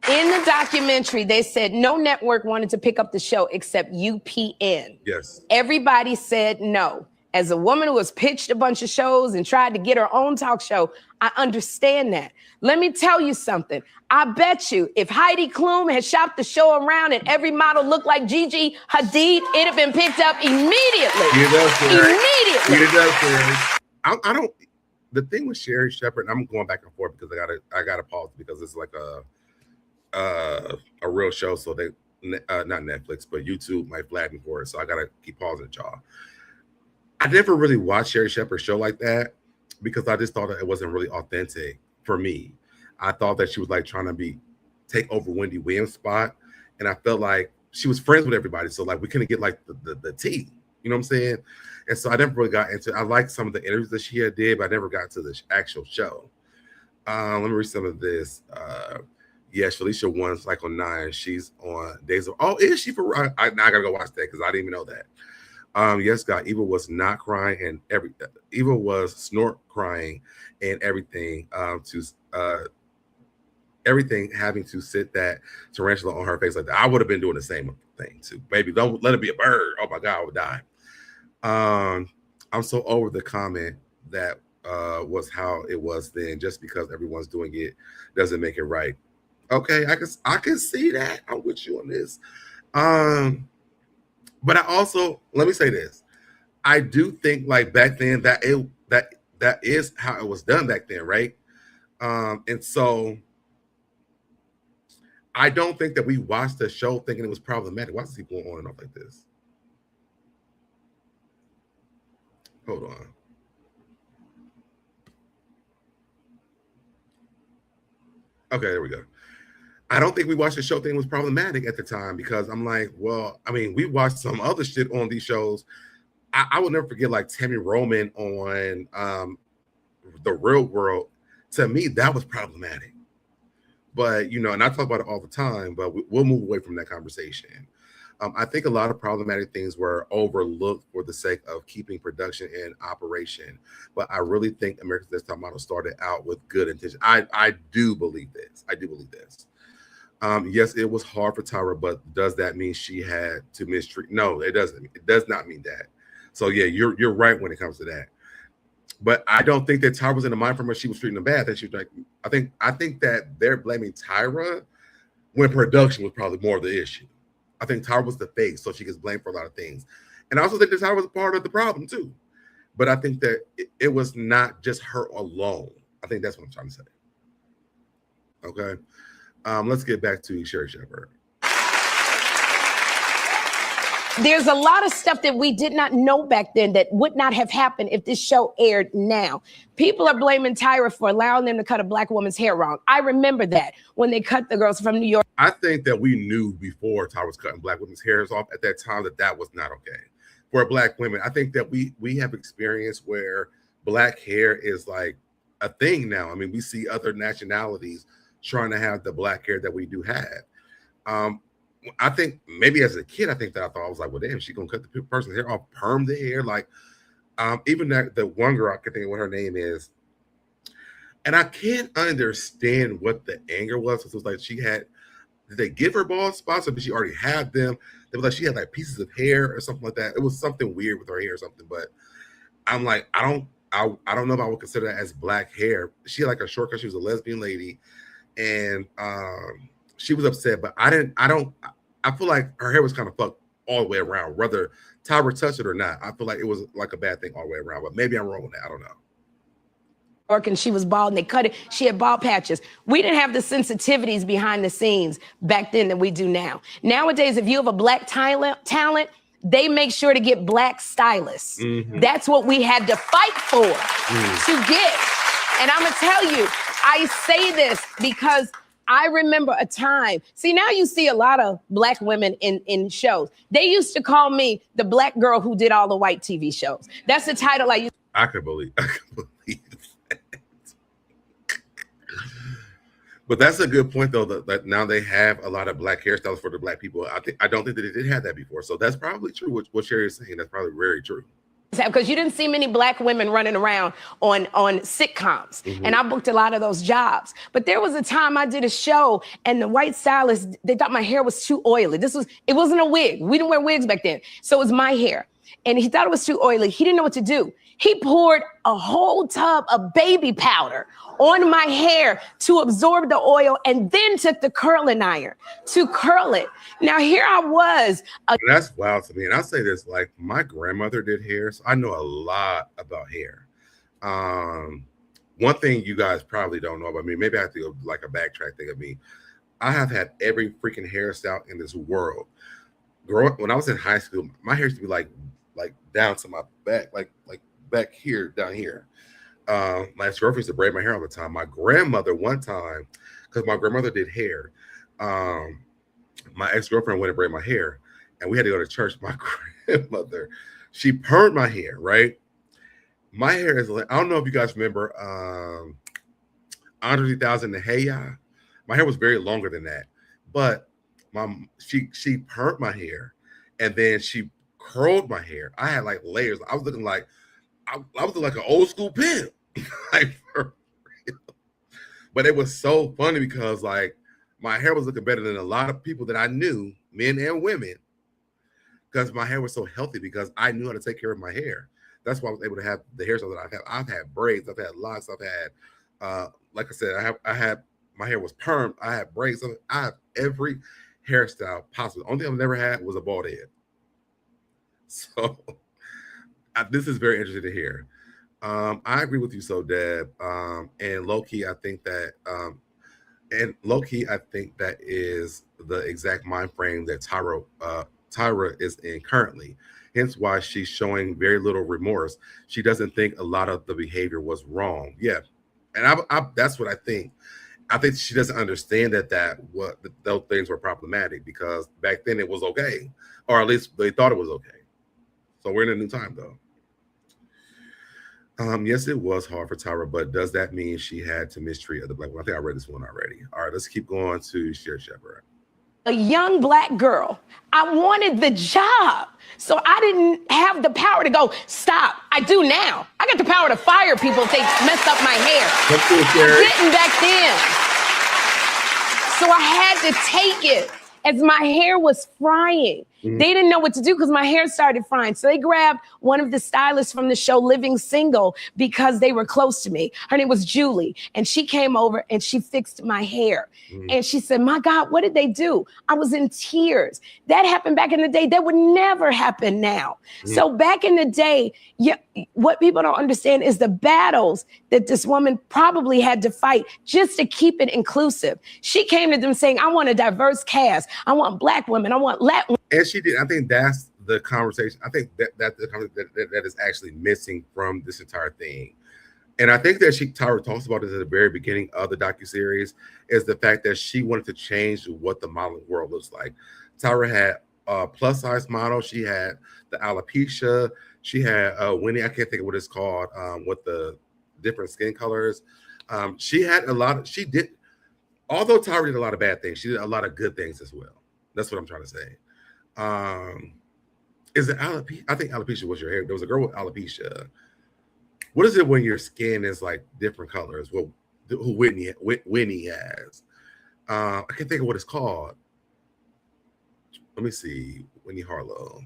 In the documentary, they said no network wanted to pick up the show except UPN. Yes. Everybody said no. As a woman who has pitched a bunch of shows and tried to get her own talk show, I understand that. Let me tell you something. I bet you if Heidi Klum had shopped the show around and every model looked like Gigi Hadid, it'd have been picked up immediately. I don't. The thing with Sherri Shepherd, I'm going back and forth because I gotta pause because it's like a real show, so they not Netflix, but YouTube might flag me for it, so I gotta keep pausing it, y'all. I never really watched Sherri Shepherd's show like that because I just thought that it wasn't really authentic for me. I thought that she was like trying to take over Wendy Williams' spot, and I felt like she was friends with everybody, so like we couldn't get like the tea. You know what I'm saying? And so I never really got into. I liked some of the interviews that she had did, but I never got to the actual show. Let me read some of this. Yes, Felicia won Cycle 9. She's on Days of. Oh, is she for? I gotta go watch that because I didn't even know that. Yes, God, Eva was not crying and Eva was snort crying and everything. Everything having to sit that tarantula on her face like that. I would have been doing the same thing too. Baby, don't let it be a bird. Oh my God, I would die. I'm so over the comment that was how it was then. Just because everyone's doing it doesn't make it right. Okay, I can see that. I'm with you on this. But I also, let me say this. I do think like back then that is how it was done back then, right? And so I don't think that we watched the show thinking it was problematic. Why does he go on and off like this? Hold on. Okay, there we go. I don't think we watched the show thing was problematic at the time because I'm like, well, I mean, we watched some other shit on these shows. I will never forget like Tammy Roman on The Real World. To me, that was problematic. But, you know, and I talk about it all the time, but we'll move away from that conversation. I think a lot of problematic things were overlooked for the sake of keeping production in operation. But I really think America's Next Top Model started out with good intention. I do believe this. I do believe this. Yes, it was hard for Tyra, but does that mean she had to mistreat? No, it doesn't. It does not mean that. So yeah, you're right when it comes to that. But I don't think that Tyra was in the mind from her she was treating them bad. That she was like, I think that they're blaming Tyra when production was probably more of the issue. I think Tyra was the face, so she gets blamed for a lot of things. And I also think that Tyra was part of the problem too. But I think that it was not just her alone. I think that's what I'm trying to say. Okay. Let's get back to Sherri Shepherd. There's a lot of stuff that we did not know back then that would not have happened if this show aired now. People are blaming Tyra for allowing them to cut a black woman's hair wrong. I remember that when they cut the girls from New York. I think that we knew before Tyra was cutting black women's hairs off at that time that was not okay for black women. I think that we have experience where black hair is like a thing now. I mean, we see other nationalities trying to have the black hair that we do have. I think maybe as a kid, I thought I was like, well, damn, she gonna cut the person's hair off, perm the hair, like even that the one girl, I can think of what her name is, and I can't understand what the anger was. It was like did they give her bald spots or did she already have them? It was like she had like pieces of hair or something like that. It was something weird with her hair or something, but I'm like, I don't know if I would consider that as black hair. She had like a shortcut. She was a lesbian lady, and she was upset, but I feel like her hair was kind of fucked all the way around, whether Tyra touched it or not. I feel like it was like a bad thing all the way around, but maybe I'm wrong with that. I don't know. And she was bald and they cut it. She had bald patches. We didn't have the sensitivities behind the scenes back then that we do now. Nowadays, if you have a black talent, they make sure to get black stylists. Mm-hmm. That's what we had to fight for to get. And I'm going to tell you, I say this because I remember a time. See, now you see a lot of black women in shows. They used to call me the black girl who did all the white TV shows. That's the title I used. I could believe that. But that's a good point, though, that now they have a lot of black hairstyles for the black people. I don't think that they did have that before. So that's probably true. What Sherry is saying, that's probably very true. Because you didn't see many black women running around on sitcoms. And I booked a lot of those jobs. But there was a time I did a show and the white stylist, they thought my hair was too oily. It wasn't a wig. We didn't wear wigs back then. So it was my hair. And he thought it was too oily. He didn't know what to do. He poured a whole tub of baby powder on my hair to absorb the oil and then took the curling iron to curl it. Now, here I was. That's wild to me. And I'll say this, like, my grandmother did hair, so I know a lot about hair. One thing you guys probably don't know about me, maybe I have to go like a backtrack thing of me. I have had every freaking hairstyle in this world. Growing up, when I was in high school, my hair used to be like down to my back, like back here, down here. My ex-girlfriend used to braid my hair all the time. My grandmother one time, because my grandmother did hair, my ex-girlfriend went and braid my hair, and we had to go to church. My grandmother, she permed my hair, right? My hair is like, I don't know if you guys remember Andre 3000 and Hey Ya. My hair was very longer than that, but she permed my hair, and then she curled my hair. I had like layers. I was looking like I was looking like an old school pimp. Like, for real. But it was so funny because like my hair was looking better than a lot of people that I knew, men and women, because my hair was so healthy because I knew how to take care of my hair. That's why I was able to have the hairstyle that I've had. I've had braids, I've had locks, I've had like I said, I had my hair was permed, I had braids, I have every hairstyle possible. The only thing I've never had was a bald head. So this is very interesting to hear. I agree with you, Deb. And low-key, I think that is the exact mind frame that Tyra is in currently. Hence why she's showing very little remorse. She doesn't think a lot of the behavior was wrong. Yeah. And that's what I think. I think she doesn't understand that those things were problematic because back then it was okay, or at least they thought it was okay. So we're in a new time, though. Yes, it was hard for Tyra, but does that mean she had to mistreat other black women? I think I read this one already. All right, let's keep going to Sherry Shepherd. A young black girl. I wanted the job. So I didn't have the power to go, stop. I do now. I got the power to fire people if they mess up my hair. I didn't back then. So I had to take it as my hair was frying. They didn't know what to do because my hair started frying. So they grabbed one of the stylists from the show Living Single because they were close to me. Her name was Julie. And she came over and she fixed my hair. And she said, my God, what did they do? I was in tears. That happened back in the day. That would never happen now. So back in the day, what people don't understand is the battles that this woman probably had to fight just to keep it inclusive. She came to them saying, I want a diverse cast. I want black women. I want Latin women. And she did. I think that's the conversation. I think that is actually missing from this entire thing. And I think that Tyra talks about this at the very beginning of the docuseries, is the fact that she wanted to change what the modeling world looks like. Tyra had a plus size model. She had the alopecia. She had Winnie. I can't think of what it's called. With the different skin colors. She had a lot. Although Tyra did a lot of bad things, she did a lot of good things as well. That's what I'm trying to say. Is it alopecia? I think alopecia was your hair. There was a girl with alopecia. What is it when your skin is like different colors? Well, who Whitney has. I can't think of what it's called. Let me see. Whitney Harlow.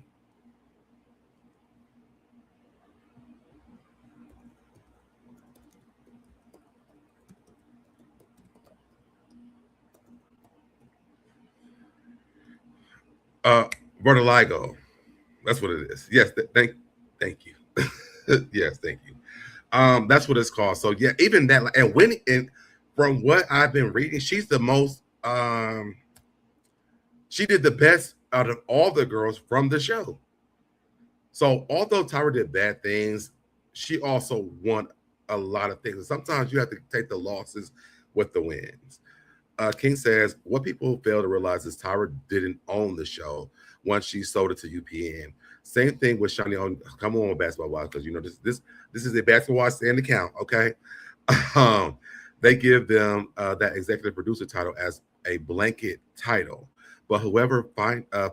Vertigo. That's what it is. Yes, thank you. Yes, thank you. That's what it's called. So yeah, even that, and from what I've been reading, she's the most she did the best out of all the girls from the show. So although Tyra did bad things, she also won a lot of things. And sometimes you have to take the losses with the wins. King says, what people fail to realize is Tyra didn't own the show once she sold it to UPN. Same thing with Shani on Come On Basketball Wives, because you know this is a basketball wives stand account, okay? They give them that executive producer title as a blanket title, but whoever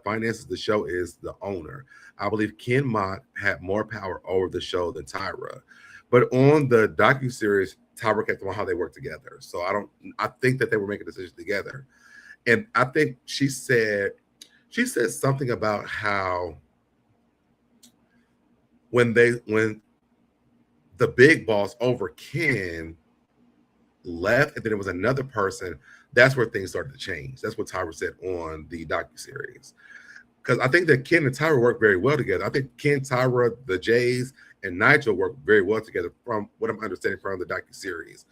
finances the show is the owner. I believe Ken Mott had more power over the show than Tyra, but on the docuseries, Tyra kept on how they work together. So I think that they were making decisions together, and I think she said something about how when the big boss over Ken left, and then there was another person, that's where things started to change. That's what Tyra said on the docuseries. Because I think that Ken and Tyra work very well together. I think Ken, Tyra, the Jays, and Nigel work very well together from what I'm understanding from the docuseries.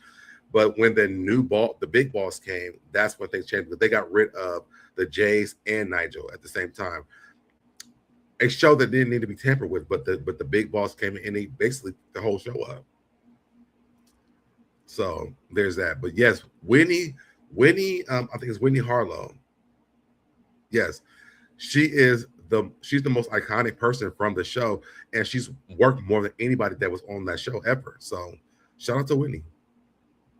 But when the big boss came, that's when things changed, because they got rid of the Jays and Nigel at the same time. A show that didn't need to be tampered with, but the big boss came in and he basically the whole show up. So there's that. But yes, Winnie, I think it's Winnie Harlow. Yes, she's the most iconic person from the show, and she's worked more than anybody that was on that show ever. So shout out to Winnie.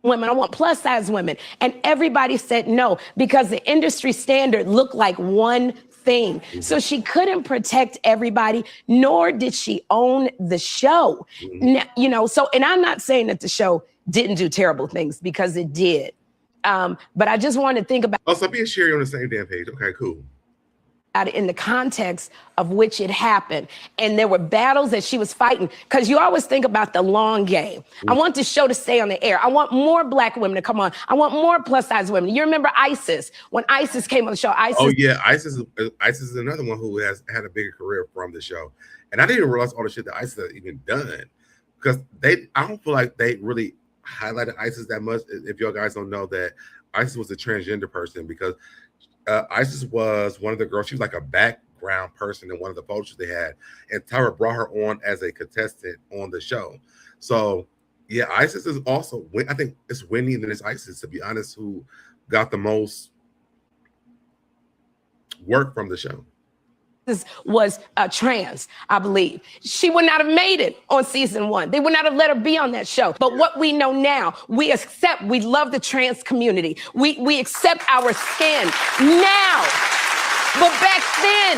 Women, I want plus size women. And everybody said no, because the industry standard looked like one thing. Mm-hmm. So she couldn't protect everybody, nor did she own the show. Mm-hmm. Now, you know, so, and I'm not saying that the show didn't do terrible things, because it did. But I just want to think about. Oh, so me and Sherry on the same damn page. Okay, cool. In the context of which it happened. And there were battles that she was fighting, because you always think about the long game. I want the show to stay on the air. I want more Black women to come on. I want more plus size women. You remember Isis, when Isis came on the show? Isis. Oh yeah, Isis is another one who has had a bigger career from the show. And I didn't even realize all the shit that Isis had even done, because I don't feel like they really highlighted Isis that much. If y'all guys don't know that Isis was a transgender person, because Isis was one of the girls. She was like a background person in one of the photos they had, and Tyra brought her on as a contestant on the show. So yeah, Isis is also, I think it's Winnie and then it's Isis, to be honest, who got the most work from the show. Was trans, I believe. She would not have made it on season 1. They would not have let her be on that show. But what we know now, we love the trans community. We accept our skin now. But back then,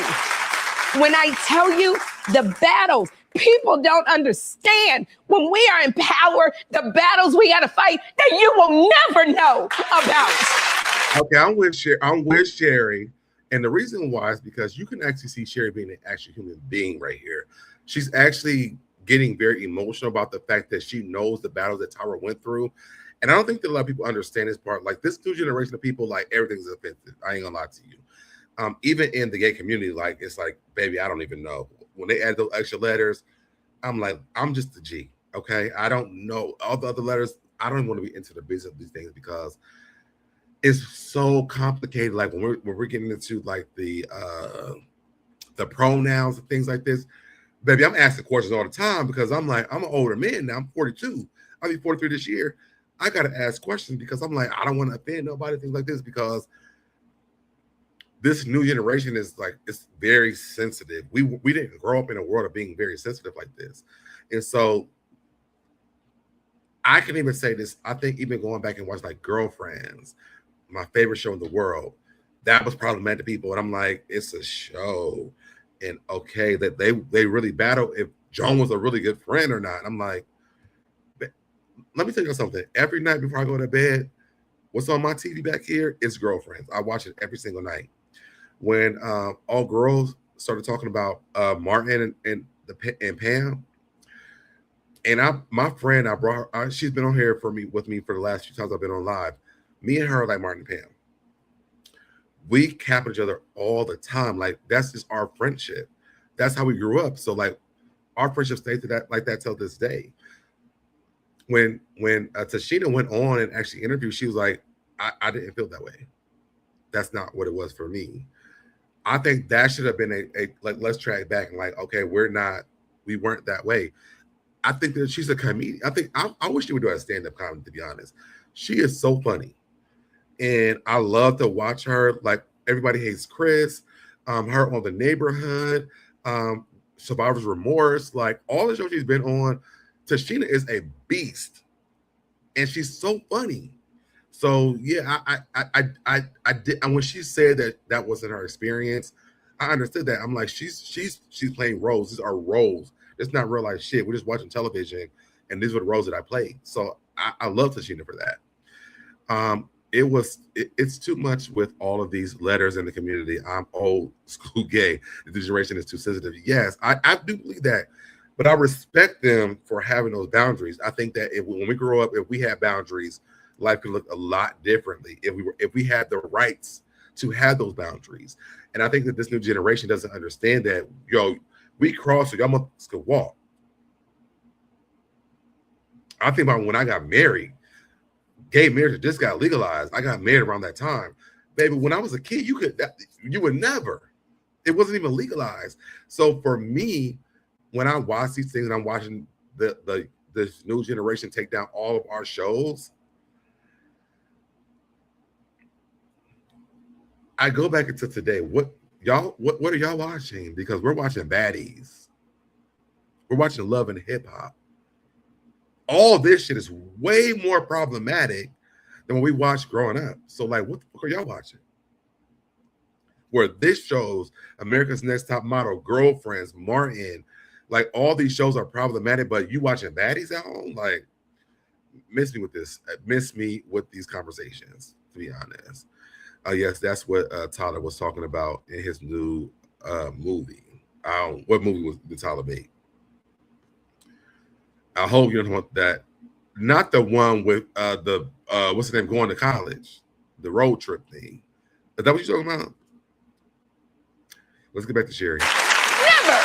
when I tell you the battles, people don't understand. When we are in power, the battles we got to fight that you will never know about. Okay, I'm with Sherry. And the reason why is because you can actually see Sherry being an actual human being right here. She's actually getting very emotional about the fact that she knows the battles that Tyra went through. And I don't think that a lot of people understand this part. Like, this new generation of people, like, everything's offensive. I ain't gonna lie to you. Even in the gay community, like, it's like, baby, I don't even know. When they add those extra letters, I'm like, I'm just a G, okay? I don't know. All the other letters, I don't want to be into the business of these things, because it's so complicated. Like when we're getting into like the pronouns and things like this, baby, I'm asking questions all the time, because I'm like, I'm an older man now. I'm 42. I'll be 43 this year. I gotta ask questions, because I'm like, I don't want to offend nobody, things like this, because this new generation is like, it's very sensitive. We didn't grow up in a world of being very sensitive like this, and so I can even say this. I think even going back and watch like Girlfriends, my favorite show in the world, that was problematic to people. And I'm like, it's a show. And okay, that they really battle if Joan was a really good friend or not. I'm like, let me tell you something. Every night before I go to bed, what's on my TV back here is Girlfriends. I watch it every single night. When all girls started talking about Martin and Pam, and my friend, I brought her, she's been on here with me for the last few times I've been on live. Me and her are like Martin and Pam. We cap each other all the time. Like, that's just our friendship. That's how we grew up. So like, our friendship stays to that like that till this day. When Tashina went on and actually interviewed, she was like, I didn't feel that way. That's not what it was for me. I think that should have been a like, let's track back and like, okay, we weren't that way. I think that she's a comedian. I wish she would do a stand-up comedy, to be honest. She is so funny. And I love to watch her. Like Everybody Hates Chris, her on The Neighborhood, Survivor's Remorse, like all the shows she's been on. Tashina is a beast, and she's so funny. So yeah, I did. And when she said that wasn't her experience, I understood that. I'm like, she's playing roles. These are roles. It's not real life shit. We're just watching television, and these were the roles that I played. So I love Tashina for that. It's too much with all of these letters in the community. I'm old school gay. The generation is too sensitive. Yes, I do believe that, but I respect them for having those boundaries. I think that when we grow up, if we had boundaries, life could look a lot differently. If we had the rights to have those boundaries. And I think that this new generation doesn't understand that. Yo, we cross, so y'all must could walk. I think about when I got married. Gay marriage just got legalized. I got married around that time. Baby, when I was a kid, you would never. It wasn't even legalized. So for me, when I watch these things and I'm watching this new generation take down all of our shows, I go back into today. What are y'all watching? Because we're watching baddies. We're watching Love and Hip Hop. All this shit is way more problematic than what we watched growing up. So, like, what the fuck are y'all watching? Where this shows America's Next Top Model, Girlfriends, Martin, like all these shows are problematic, but you watching baddies at home? Like, miss me with this. Miss me with these conversations, to be honest. Yes, that's what Tyler was talking about in his new movie. What movie was the Tyler make? I hope you don't want that. Not the one with the what's the name, going to college, the road trip thing. Is that what you're talking about? Let's get back to Sherry. Never.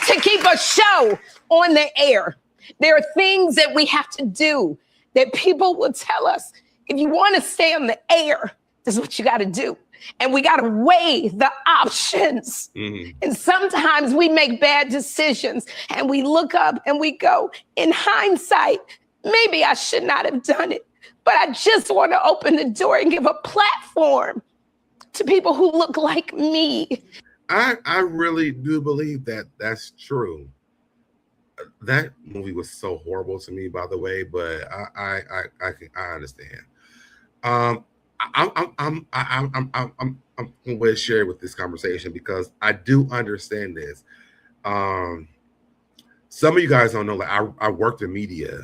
To keep a show on the air, there are things that we have to do that people will tell us. If you want to stay on the air, this is what you got to do. And we got to weigh the options. Mm-hmm. And sometimes we make bad decisions and we look up and we go, in hindsight, maybe I should not have done it. But I just want to open the door and give a platform to people who look like me. I really do believe that that's true. That movie was so horrible to me, by the way, but I understand. I'm going to share with this conversation because I do understand this. Some of you guys don't know, like I worked in media.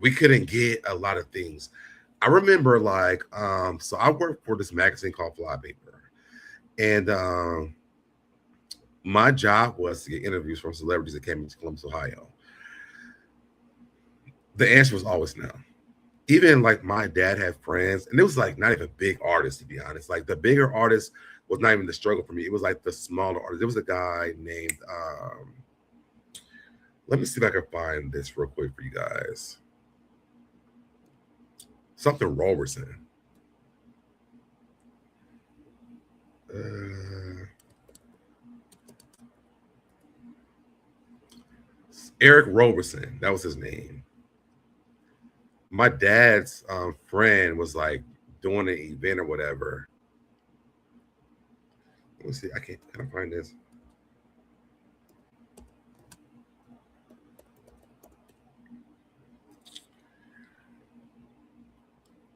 We couldn't get a lot of things. I remember so I worked for this magazine called Flypaper, and my job was to get interviews from celebrities that came into Columbus, Ohio. The answer was always no. Even like my dad had friends, and it was like not even big artists, to be honest. Like the bigger artists was not even the struggle for me. It was like the smaller artists. There was a guy named, let me see if I can find this real quick for you guys. Something Roberson. Eric Roberson, that was his name. My dad's friend was like doing an event or whatever. Let me see. Can I find this?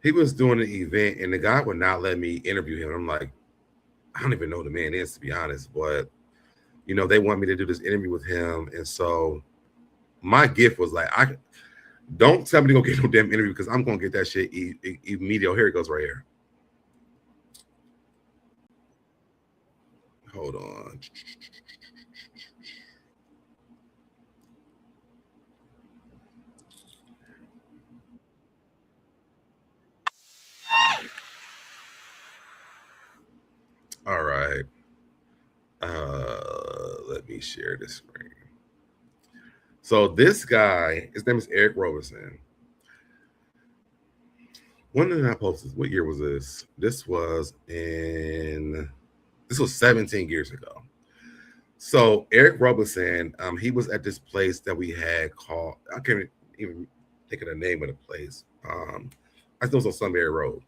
He was doing an event and the guy would not let me interview him. I'm like, I don't even know who the man is, to be honest, but you know, they want me to do this interview with him. And so my gift was like, don't tell me to go get no damn interview because I'm going to get that shit immediately. Here it goes right here. Hold on. All right. Let me share this screen. So this guy, his name is Eric Roberson. When did I post this? What year was this? This was 17 years ago. So Eric Robinson, he was at this place that we had called, I can't even think of the name of the place. I think it was on Sunbury Road.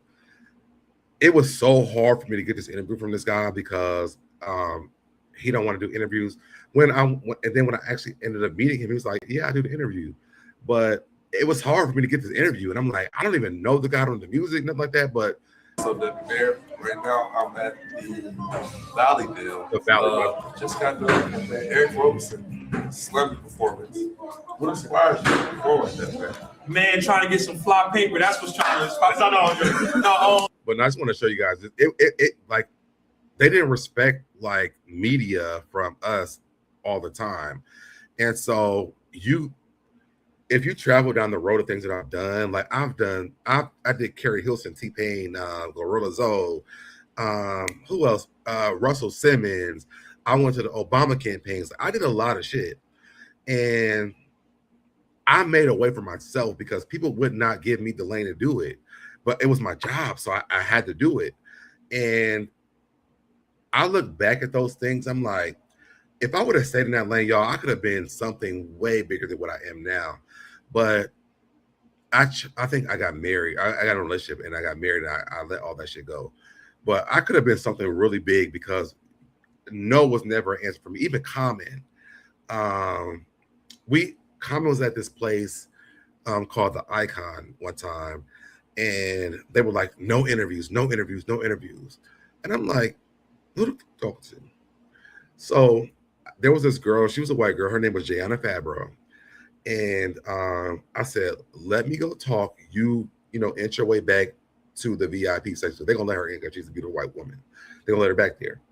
It was so hard for me to get this interview from this guy because he don't want to do interviews. And then when I actually ended up meeting him, he was like, "Yeah, I do the interview," but it was hard for me to get this interview, and I'm like, I don't even know the guy on the music, nothing like that. But SoDebNair. Right now, I'm at the Valley Deal. The Valley. Just got done with the Eric Robinson slamming performance. What inspires you to perform like that, man? Man, trying to get some fly paper. That's what's trying to inspire. But I just want to show you guys, it like they didn't respect like media from us all the time, and so if you travel down the road of things that I've done, like I did Carrie Hilson, T-Pain, Gorilla Zoe, who else? Russell Simmons. I went to the Obama campaigns. I did a lot of shit, and I made a way for myself because people would not give me the lane to do it, but it was my job, so I had to do it. And I look back at those things, I'm like, if I would have stayed in that lane, y'all, I could have been something way bigger than what I am now. But I think I got married. I got in a relationship and I got married and I let all that shit go. But I could have been something really big because no was never an answer for me. Even Common. Common was at this place called The Icon one time. And they were like, no interviews, no interviews, no interviews. And I'm like, who the fuck talking to? So there was this girl, she was a white girl, her name was Jayana Fabro. And I said, let me go talk. You inch your way back to the VIP section. They're gonna let her in because she's a beautiful white woman. They're gonna let her back there.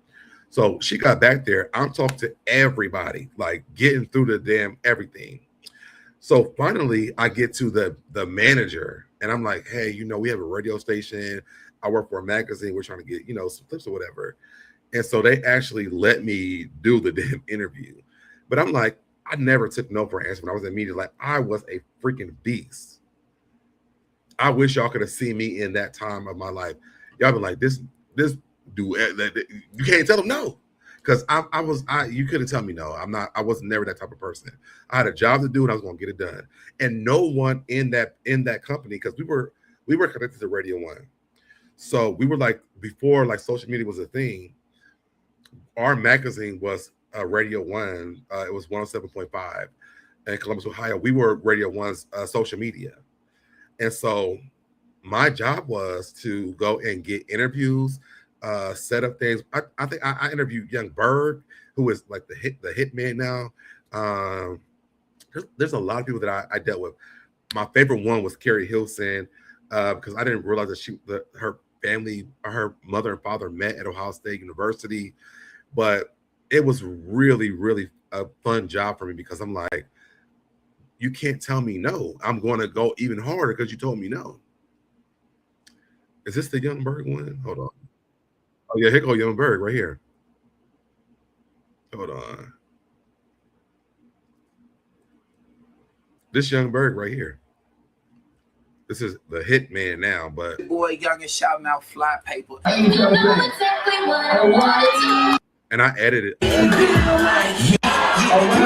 So she got back there. I'm talking to everybody, like getting through the damn everything. So finally I get to the manager and I'm like, hey, we have a radio station. I work for a magazine. We're trying to get, some clips or whatever. And so they actually let me do the damn interview. But I'm like, I never took no for an answer when I was in media. Like, I was a freaking beast. I wish y'all could have seen me in that time of my life. Y'all been like, this dude, you can't tell him no. Because you couldn't tell me no. I was never that type of person. I had a job to do and I was gonna get it done. And no one in that company, because we were connected to Radio One. So we were like, before like social media was a thing, our magazine was Radio One. It was 107.5 in Columbus, Ohio. We were Radio One's social media. And so my job was to go and get interviews, set up things. I think I interviewed Young Berg, who is like the hitman now. There's a lot of people that I dealt with. My favorite one was Carrie Hilson, because I didn't realize that her family, her mother and father met at Ohio State University. But it was really, really a fun job for me because I'm like, you can't tell me no. I'm going to go even harder because you told me no. Is this the Young Berg one? Hold on. Oh, yeah, here go Young Berg right here. Hold on. This Young Berg right here. This is the hitman now, but... Boy, young and shouting out fly paper. And I edited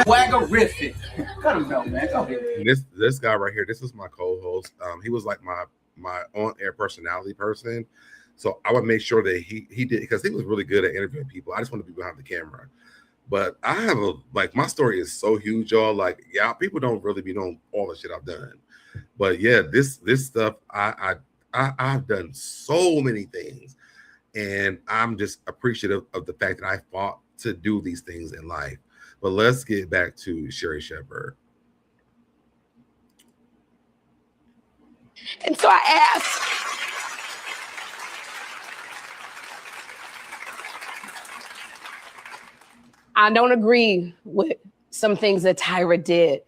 Waggerific. Cut him out, man. Go ahead. This guy right here, this is my co-host. He was like my on-air personality person. So I would make sure that he did, because he was really good at interviewing people. I just want to be behind the camera. But I have my story is so huge, y'all. Like, yeah, people don't really be knowing all the shit I've done. But yeah, this stuff, I've done so many things. And I'm just appreciative of the fact that I fought to do these things in life. But let's get back to Sherri Shepherd. And so I asked, I don't agree with some things that Tyra did.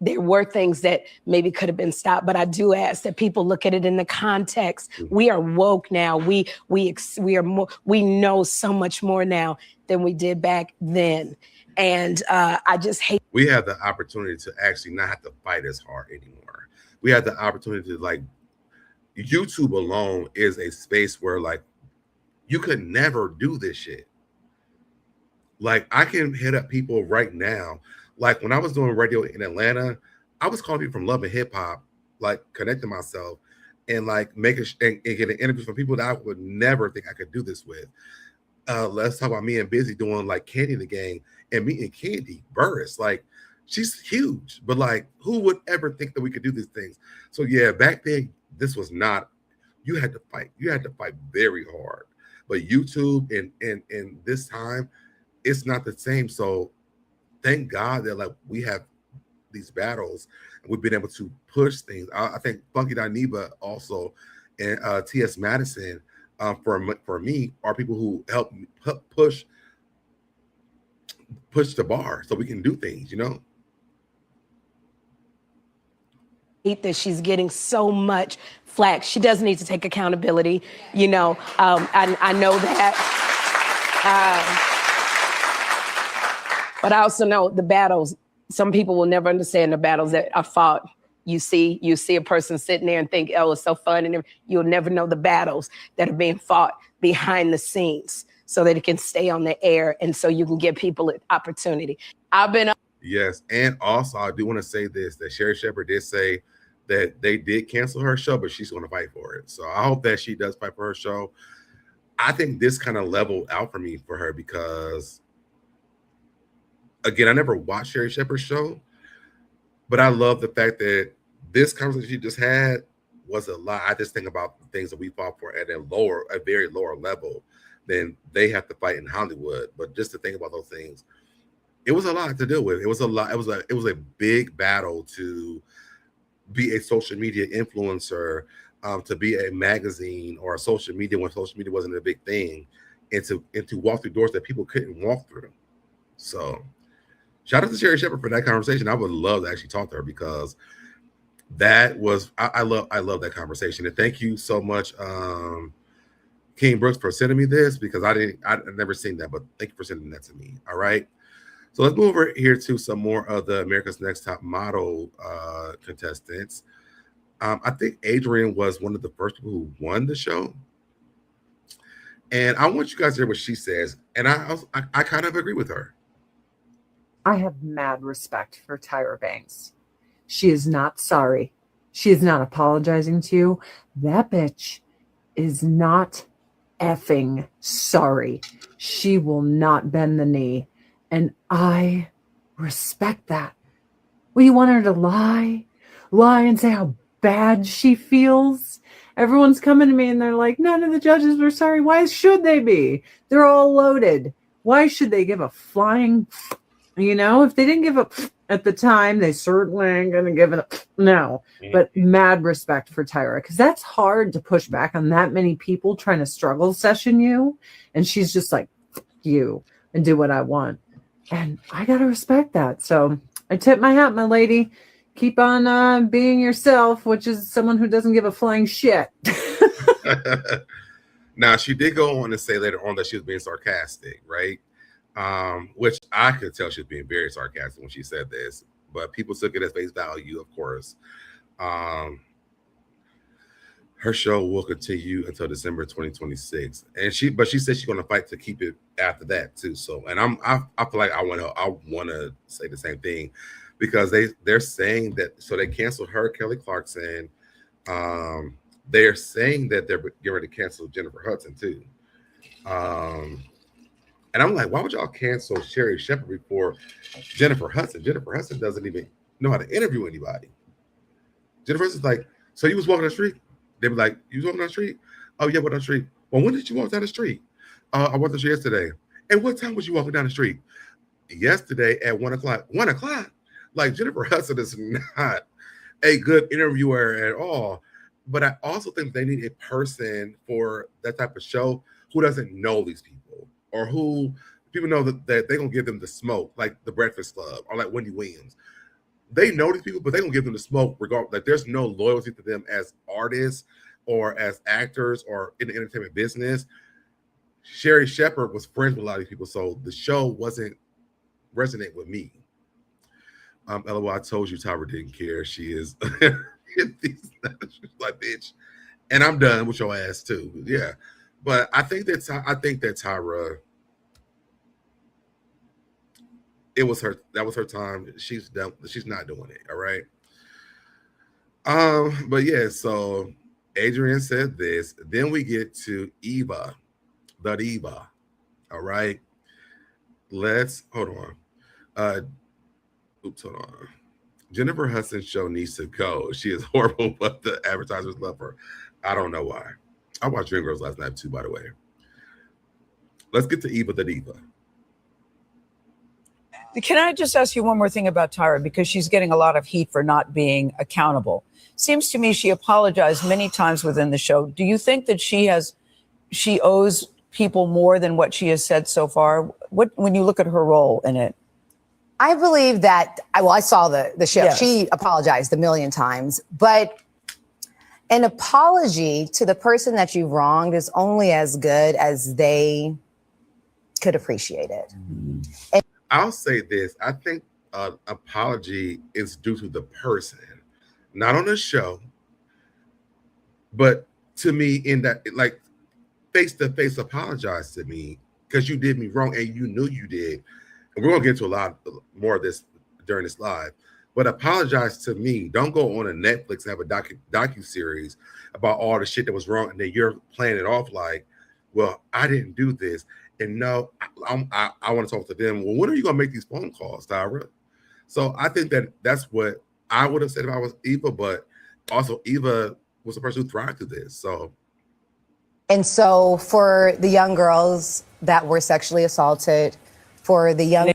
There were things that maybe could have been stopped, but I do ask that people look at it in the context. We are woke now. We are more. We know so much more now than we did back then, and I just hate. We have the opportunity to actually not have to fight as hard anymore. We have the opportunity to, like, YouTube alone is a space where, like, you could never do this shit. Like I can hit up people right now. Like when I was doing radio in Atlanta, I was calling people from Love and Hip Hop, like connecting myself and like making and getting interviews from people that I would never think I could do this with. Let's talk about me and Busy doing like Candy in the Gang and me and Candy Burris. Like she's huge, but like who would ever think that we could do these things? So yeah, back then this was not. You had to fight. You had to fight very hard. But YouTube and this time, it's not the same. So thank God that like we have these battles and we've been able to push things. I think Funky Dineva also and T.S. Madison for me are people who help me push the bar so we can do things, you know. That she's getting so much flack. She does need to take accountability. You know, I know that. But I also know the battles, some people will never understand the battles that are fought. You see a person sitting there and think, oh, it's so fun. And you'll never know the battles that are being fought behind the scenes so that it can stay on the air and so you can give people an opportunity. Yes, and also I do want to say this, that Sherri Shepherd did say that they did cancel her show, but she's going to fight for it. So I hope that she does fight for her show. I think this kind of leveled out for me for her because, again, I never watched Sherri Shepherd's show, but I love the fact that this conversation she just had was a lot. I just think about the things that we fought for at a very lower level than they have to fight in Hollywood. But just to think about those things, it was a lot to deal with. It was a lot. It was a big battle to be a social media influencer, to be a magazine or a social media when social media wasn't a big thing, and to walk through doors that people couldn't walk through. So, shout out to Sherri Shepherd for that conversation. I would love to actually talk to her because that was I love that conversation. And thank you so much, King Brooks, for sending me this because I'd never seen that, but thank you for sending that to me. All right. So let's move over here to some more of the America's Next Top Model contestants. I think Adrienne was one of the first people who won the show. And I want you guys to hear what she says. And I kind of agree with her. I have mad respect for Tyra Banks. She is not sorry. She is not apologizing to you. That bitch is not effing sorry. She will not bend the knee. And I respect that. Well, you want her to lie and say how bad she feels? Everyone's coming to me and they're like, none of the judges were sorry. Why should they be? They're all loaded. Why should they give a flying, if they didn't give up at the time, they certainly ain't going to give it up now. But mad respect for Tyra, because that's hard to push back on that many people trying to struggle session you. And she's just like, you, and do what I want. And I got to respect that. So I tip my hat, my lady. Keep on being yourself, which is someone who doesn't give a flying shit. Now, she did go on to say later on that she was being sarcastic, right? Which I could tell she was being very sarcastic when she said this. But people took it as face value, of course. Her show will continue until December 2026, and she said she's going to fight to keep it after that too. So, and I feel like I want to say the same thing because they're saying that, so they canceled her, Kelly Clarkson. They're saying that they're getting ready to cancel Jennifer Hudson too. And I'm like, why would y'all cancel Sherri Shepherd before Jennifer Hudson? Jennifer Hudson doesn't even know how to interview anybody. Jennifer Hudson's like, so you was walking the street? They were like, you was walking down the street? Oh, yeah, walking down the street. Well, when did you walk down the street? I walked down the street yesterday. And what time was you walking down the street? Yesterday at 1 o'clock. 1 o'clock? Like, Jennifer Hudson is not a good interviewer at all. But I also think they need a person for that type of show who doesn't know these people or who people know that they're going to give them the smoke, like The Breakfast Club or like Wendy Williams. They know these people, but they're going to give them the smoke regardless. Like, there's no loyalty to them as artists or as actors or in the entertainment business. Sherri Shepherd was friends with a lot of these people, so the show wasn't resonate with me. LOL, I told you Tyra didn't care. She is like, bitch. And I'm done with your ass too. Yeah. But I think that Tyra, it was her. That was her time. She's done. She's not doing it. All right. But yeah. So Adrian said this. Then we get to Eva, the diva. All right. Let's hold on. Hold on. Jennifer Hudson's show needs to go. She is horrible, but the advertisers love her. I don't know why. I watched Dreamgirls last night too, by the way. Let's get to Eva the diva. Can I just ask you one more thing about Tyra, because she's getting a lot of heat for not being accountable? Seems to me she apologized many times within the show. Do you think that she owes people more than what she has said so far? When you look at her role in it? I believe that, I saw the show. Yes. She apologized a million times, but an apology to the person that you wronged is only as good as they could appreciate it. And I'll say this. I think an apology is due to the person, not on the show, but to me in that, like, face-to-face apologize to me because you did me wrong and you knew you did. And we're going to get into a lot more of this during this live, but apologize to me. Don't go on a Netflix and have a docuseries about all the shit that was wrong and then you're playing it off like, well, I didn't do this. And no, I want to talk to them. Well, when are you going to make these phone calls, Tyra? So I think that's what I would have said if I was Eva, but also Eva was the person who thrived through this. And so for the young girls that were sexually assaulted, for the young...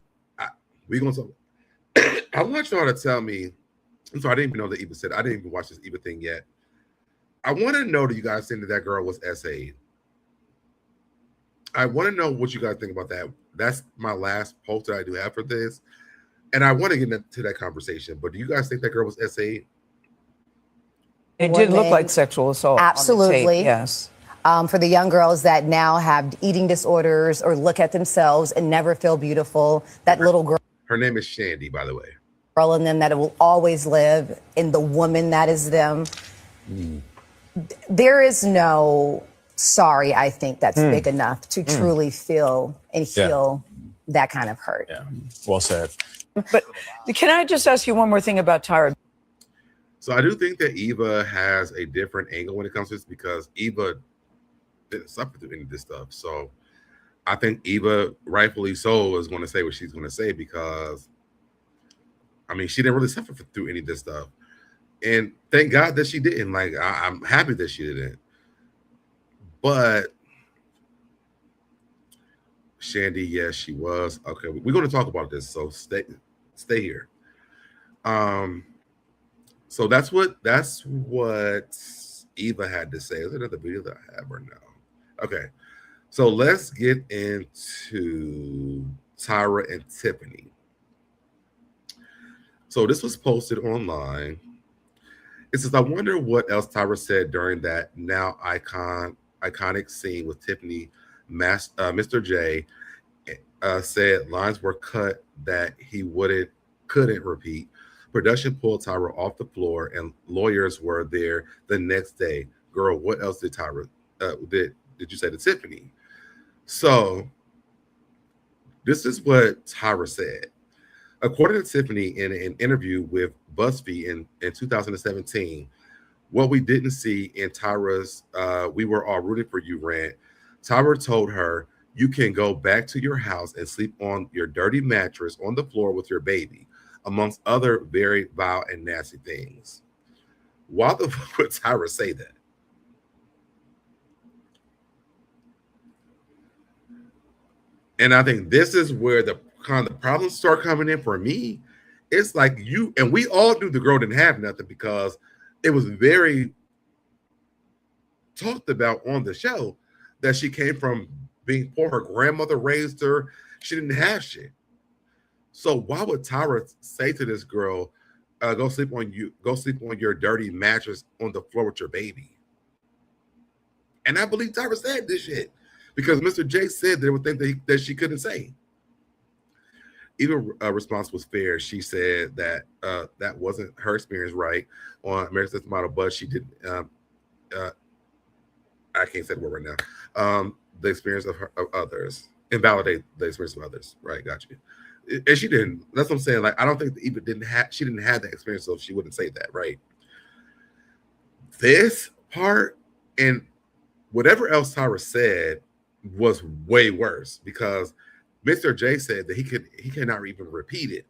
We're going to talk. I want y'all to tell me, I'm sorry, I didn't even know that Eva said, I didn't even watch this Eva thing yet. I want to know that you guys think that girl was SA'd. I want to know what you guys think about that. That's my last post that I do have for this. And I want to get into that conversation. But do you guys think that girl was SA'd? It did look like sexual assault. Absolutely. On the tape, yes. For the young girls that now have eating disorders or look at themselves and never feel beautiful, that little girl. Her name is Shandy, by the way. Girl in them that will always live in the woman that is them. There is no sorry, I think, that's big enough to truly feel and heal that kind of hurt. Yeah, well said. But can I just ask you one more thing about Tyra? So I do think that Eva has a different angle when it comes to this because Eva didn't suffer through any of this stuff. So I think Eva, rightfully so, is going to say what she's going to say because, I mean, she didn't really suffer through any of this stuff. And thank God that she didn't. Like, I'm happy that she didn't. But Shandy, yes, she was. Okay, we're going to talk about this. So stay here. So that's what Eva had to say. Is there another video that I have or no? Okay, so let's get into Tyra and Tiffany. So this was posted online. It says, I wonder what else Tyra said during that now iconic scene with Tiffany. Mr. J said lines were cut that he couldn't repeat. Production pulled Tyra off the floor and lawyers were there the next day. Girl, what else did Tyra did you say to Tiffany? So this is what Tyra said. According to Tiffany in an interview with BuzzFeed in 2017, what we didn't see in Tyra's "We Were All Rooting for You" rant, Tyra told her, you can go back to your house and sleep on your dirty mattress on the floor with your baby, amongst other very vile and nasty things. Why the fuck would Tyra say that? And I think this is where the kind of problems start coming in for me. It's like you, and we all knew the girl didn't have nothing because it was very talked about on the show that she came from being poor. Her grandmother raised her. She didn't have shit. So why would Tyra say to this girl, go sleep on your dirty mattress on the floor with your baby? And I believe Tyra said this shit because Mr. J said there were things that she couldn't say. Even response was fair. She said that that wasn't her experience right on America's Next Model, but she didn't. I can't say the word right now. The experience of others, invalidate the experience of others. Right, got you. And she didn't. That's what I'm saying. Like, I don't think Eva she didn't have that experience, so she wouldn't say that, right? This part and whatever else Tyra said was way worse because Mr. J said that he cannot even repeat it.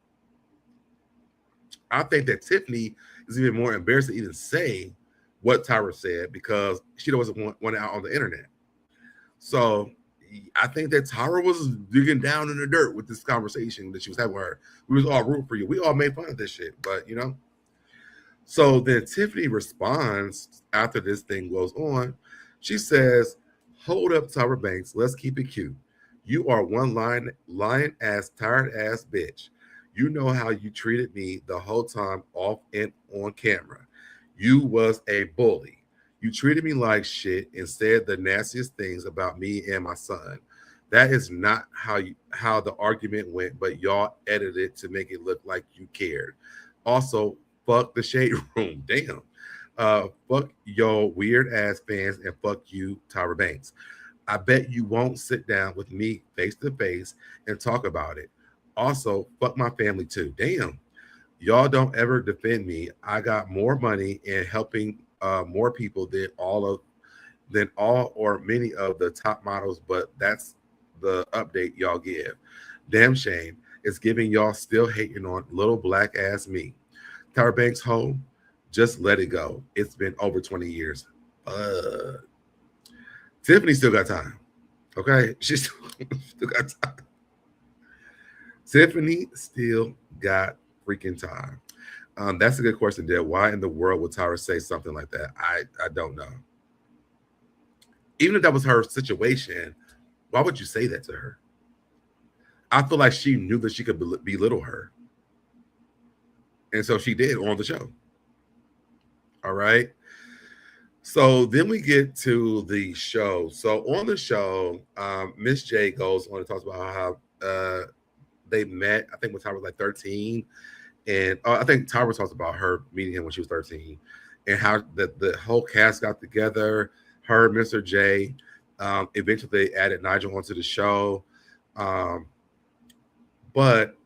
I think that Tiffany is even more embarrassed to even say what Tyra said because she doesn't want it out on the internet. So I think that Tyra was digging down in the dirt with this conversation that she was having with her. We was all rooting for you. We all made fun of this shit, but you know. So then Tiffany responds after this thing goes on. She says, "Hold up, Tyra Banks. Let's keep it cute. You are one lying ass, tired ass bitch. You know how you treated me the whole time off and on camera. You was a bully. You treated me like shit and said the nastiest things about me and my son. That is not how the argument went, but y'all edited it to make it look like you cared. Also, fuck the shade room. Damn. Fuck your weird ass fans and fuck you, Tyra Banks. I bet you won't sit down with me face to face and talk about it. Also, fuck my family too. Damn. Y'all don't ever defend me. I got more money and helping more people than all or many of the top models, but that's the update y'all give. Damn shame. It's giving y'all still hating on little black ass me. Tyra Banks home, just let it go. It's been over 20 years. Tiffany still got time. Okay? She still got time. Tiffany still got freaking time. That's a good question, Dad. Why in the world would Tyra say something like that? I don't know. Even if that was her situation, why would you say that to her? I feel like she knew that she could belittle her. And so she did on the show. All right. So then we get to the show. So on the show, Miss J goes on and talks about how they met, I think when Tyra was like 13. And I think Tyra talks about her meeting him when she was 13 and how the whole cast got together, her, Mr. J. Eventually they added Nigel onto the show. But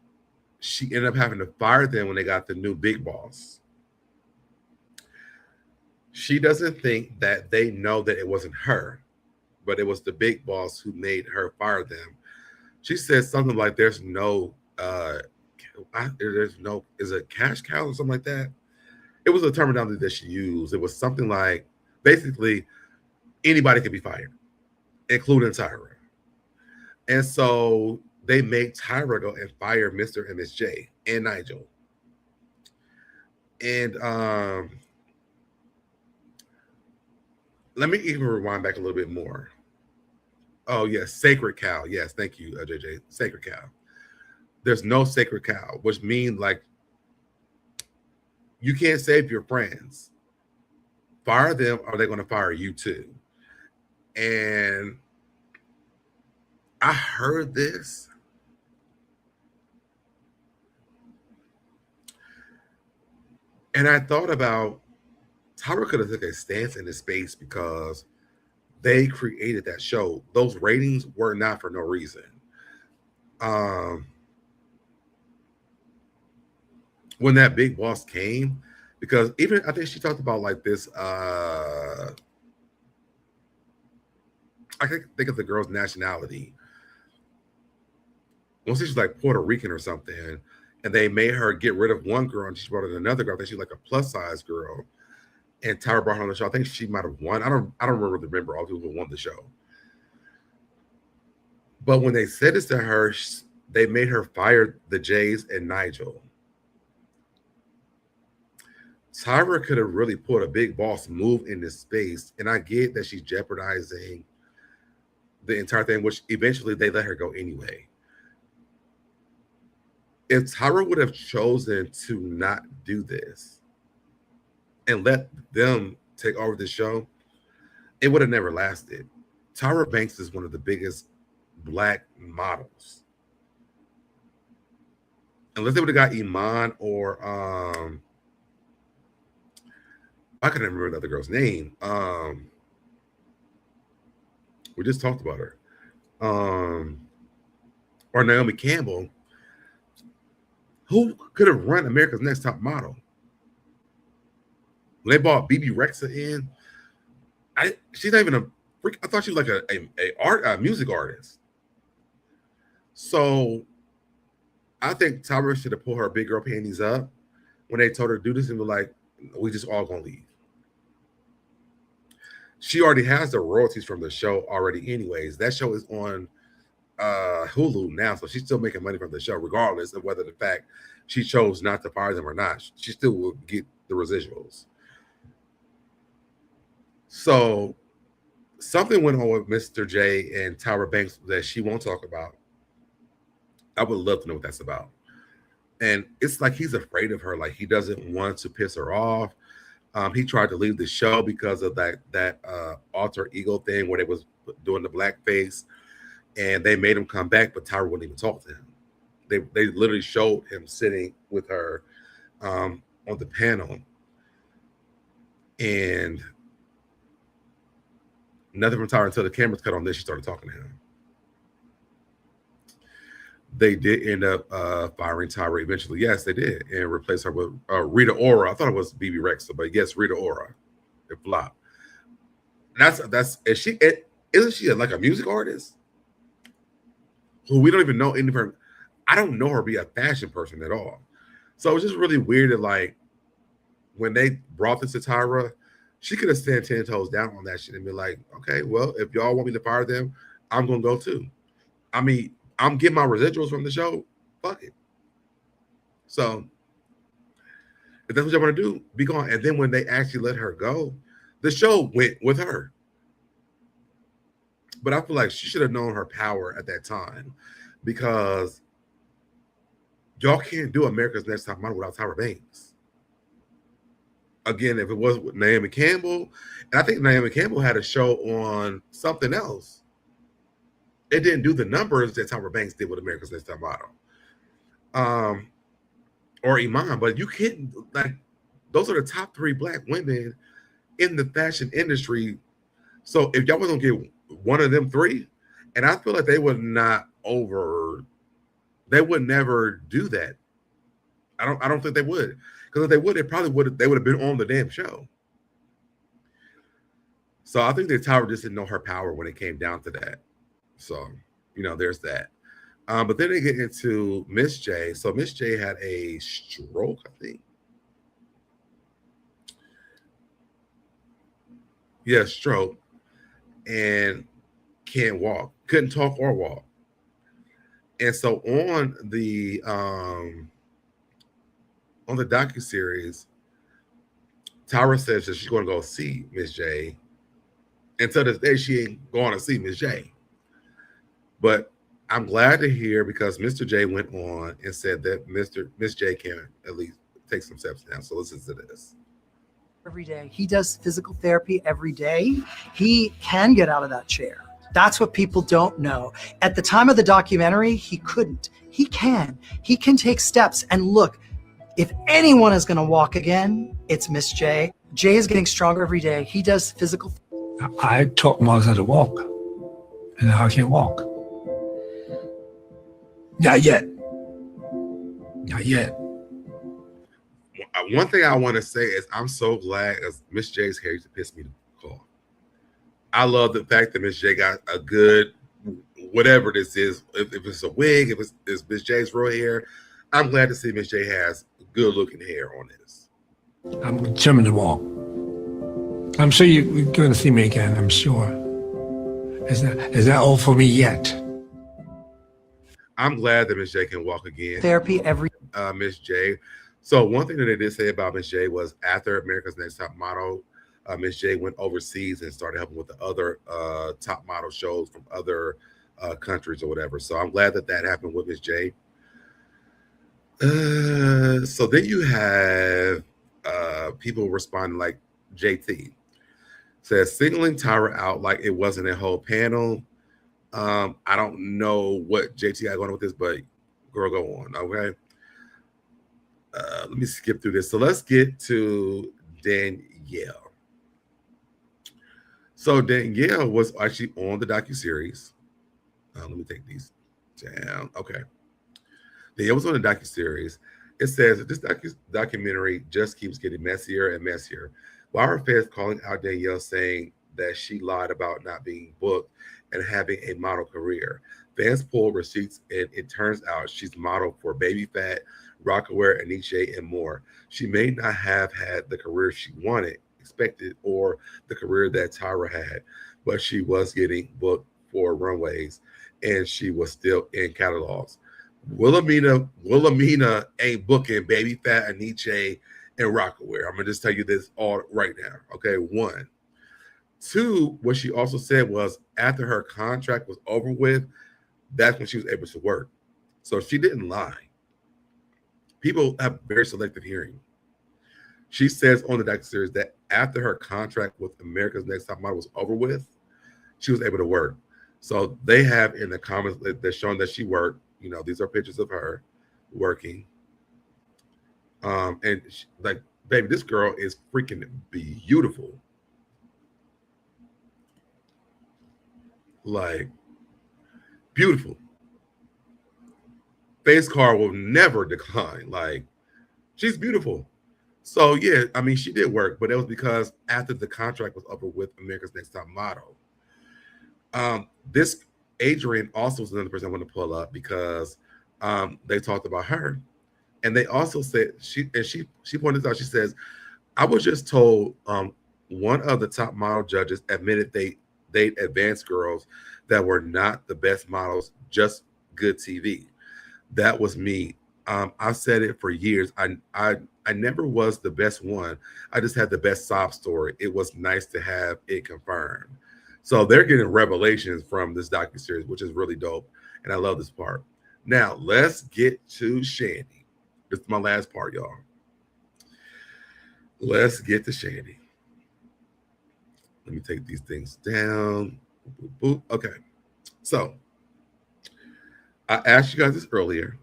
she ended up having to fire them when they got the new big boss. She doesn't think that they know that it wasn't her, but it was the big boss who made her fire them. She said something like, "There's no, is it cash cow or something like that?" It was a terminology that she used. It was something like, basically, anybody could be fired, including Tyra. And so they made Tyra go and fire Mr. and Miss J and Nigel. And let me even rewind back a little bit more. Oh, yes, sacred cow. Yes, thank you, JJ. Sacred cow. There's no sacred cow, which means like you can't save your friends. Fire them or they're going to fire you too. And I heard this. And I thought about Tyra could have took a stance in this space because they created that show. Those ratings were not for no reason. When that big boss came, because even I think she talked about like this. I can't think of the girl's nationality. Once she's like Puerto Rican or something, and they made her get rid of one girl and she brought in another girl. I think she's like a plus size girl. And Tyra brought her on the show. I think she might have won. I don't remember all the people who won the show. But when they said this to her, they made her fire the Jays and Nigel. Tyra could have really put a big boss move in this space. And I get that she's jeopardizing the entire thing, which eventually they let her go anyway. If Tyra would have chosen to not do this and let them take over the show, it would have never lasted. Tyra Banks is one of the biggest Black models. Unless they would have got Iman or I couldn't remember the other girl's name. We just talked about her. Or Naomi Campbell. Who could have run America's Next Top Model? When they brought BB Rexa in, she's not even a freak. I thought she was like a music artist. So I think Tyra should have pulled her big girl panties up when they told her to do this and were like, we just all gonna leave. She already has the royalties from the show already anyways. That show is on Hulu now, so she's still making money from the show regardless of whether the fact she chose not to fire them or not. She still will get the residuals. So something went on with Mr. J and Tyra Banks that she won't talk about. I would love to know what that's about. And it's like he's afraid of her. Like he doesn't want to piss her off. He tried to leave the show because of that alter ego thing where they was doing the blackface, and they made him come back, but Tyra wouldn't even talk to him. They literally showed him sitting with her on the panel, and nothing from Tyra until the cameras cut on this. She started talking to him. They did end up firing Tyra eventually. Yes, they did, and replaced her with Rita Ora. I thought it was BB Rexa, but yes, Rita Ora. It flopped. Isn't she like a music artist who we don't even know any of her? I don't know her be a fashion person at all. So it was just really weird that like when they brought this to Tyra, she could have stand 10 toes down on that shit and be like, okay, well, if y'all want me to fire them, I'm gonna go too. I mean, I'm getting my residuals from the show. Fuck it. So if that's what y'all want to do, be gone. And then when they actually let her go, the show went with her. But I feel like she should have known her power at that time, because y'all can't do America's Next Top Model without Tyra Banks. Again, if it was with Naomi Campbell, and I think Naomi Campbell had a show on something else. It didn't do the numbers that Tyra Banks did with America's Next Top Model. Or Iman, but you can't, like, those are the top 3 black women in the fashion industry. So if y'all was gonna get one of them 3, and I feel like they would never do that. I don't think they would. Because if they would, they would have been on the damn show. So I think that Tyra just didn't know her power when it came down to that. So, there's that. But then they get into Miss J. So Miss J had a stroke, I think. Yeah, stroke. And can't walk. Couldn't talk or walk. And so on the docuseries, Tyra says that she's going to go see Miss J. And to this day, she ain't going to see Miss J. But I'm glad to hear, because Mr. J went on and said that Miss J can at least take some steps now. So listen to this. Every day. He does physical therapy every day. He can get out of that chair. That's what people don't know. At the time of the documentary, he couldn't. He can. He can take steps. And look, if anyone is going to walk again, it's Miss J. Jay is getting stronger every day. He does physical. I taught Mark how to walk, and now I can't walk. Not yet. Not yet. One thing I want to say is I'm so glad, as Miss J's hair used to piss me off. I love the fact that Miss J got a good, whatever this is, if it's a wig, if it's Miss J's real hair, I'm glad to see Miss J has good looking hair on this. I'm determined to walk. I'm sure you're going to see me again, I'm sure. Is that all for me yet? I'm glad that Miss J can walk again. Therapy every Miss J. So one thing that they did say about Miss J was after America's Next Top Model, Miss J went overseas and started helping with the other top model shows from other countries or whatever. So I'm glad that happened with Miss J. So then you have people responding like JT says, singling Tyra out like it wasn't a whole panel. I don't know what JT got going on with this, but girl, go on, okay? Let me skip through this. So let's get to Danielle. So Danielle was actually on the docuseries. Let me take these down. Okay. It was on the docuseries. It says that this documentary just keeps getting messier and messier. Why are fans calling out Danielle saying that she lied about not being booked and having a model career? Fans pulled receipts, and it turns out she's modeled for Baby Fat, Rockaware, and Nietzsche, and more. She may not have had the career she wanted, expected, or the career that Tyra had, but she was getting booked for runways, and she was still in catalogs. Wilhelmina ain't booking Baby Fat, and Nietzsche, and Rockaware. I'm gonna just tell you this all right now. Okay, one. Two, what she also said was after her contract was over with, that's when she was able to work. So she didn't lie. People have very selective hearing. She says on the docuseries that after her contract with America's Next Top Model was over with, she was able to work. So they have in the comments that they're showing that she worked. You know, these are pictures of her working. And she, like, baby, this girl is freaking beautiful. Like, beautiful. Face card will never decline. Like, she's beautiful. So yeah, I mean, she did work, but it was because after the contract was over with America's Next Top Model. This Adrian also was another person I want to pull up because they talked about her, and they also said she pointed out. She says, "I was just told one of the top model judges admitted they advanced girls that were not the best models, just good TV. That was me. I've said it for years. I never was the best one. I just had the best sob story. It was nice to have it confirmed." So they're getting revelations from this docuseries, which is really dope. And I love this part. Now, let's get to Shandy. This is my last part, y'all. Let's get to Shandy. Let me take these things down. Boop, boop, boop. Okay. So I asked you guys this earlier.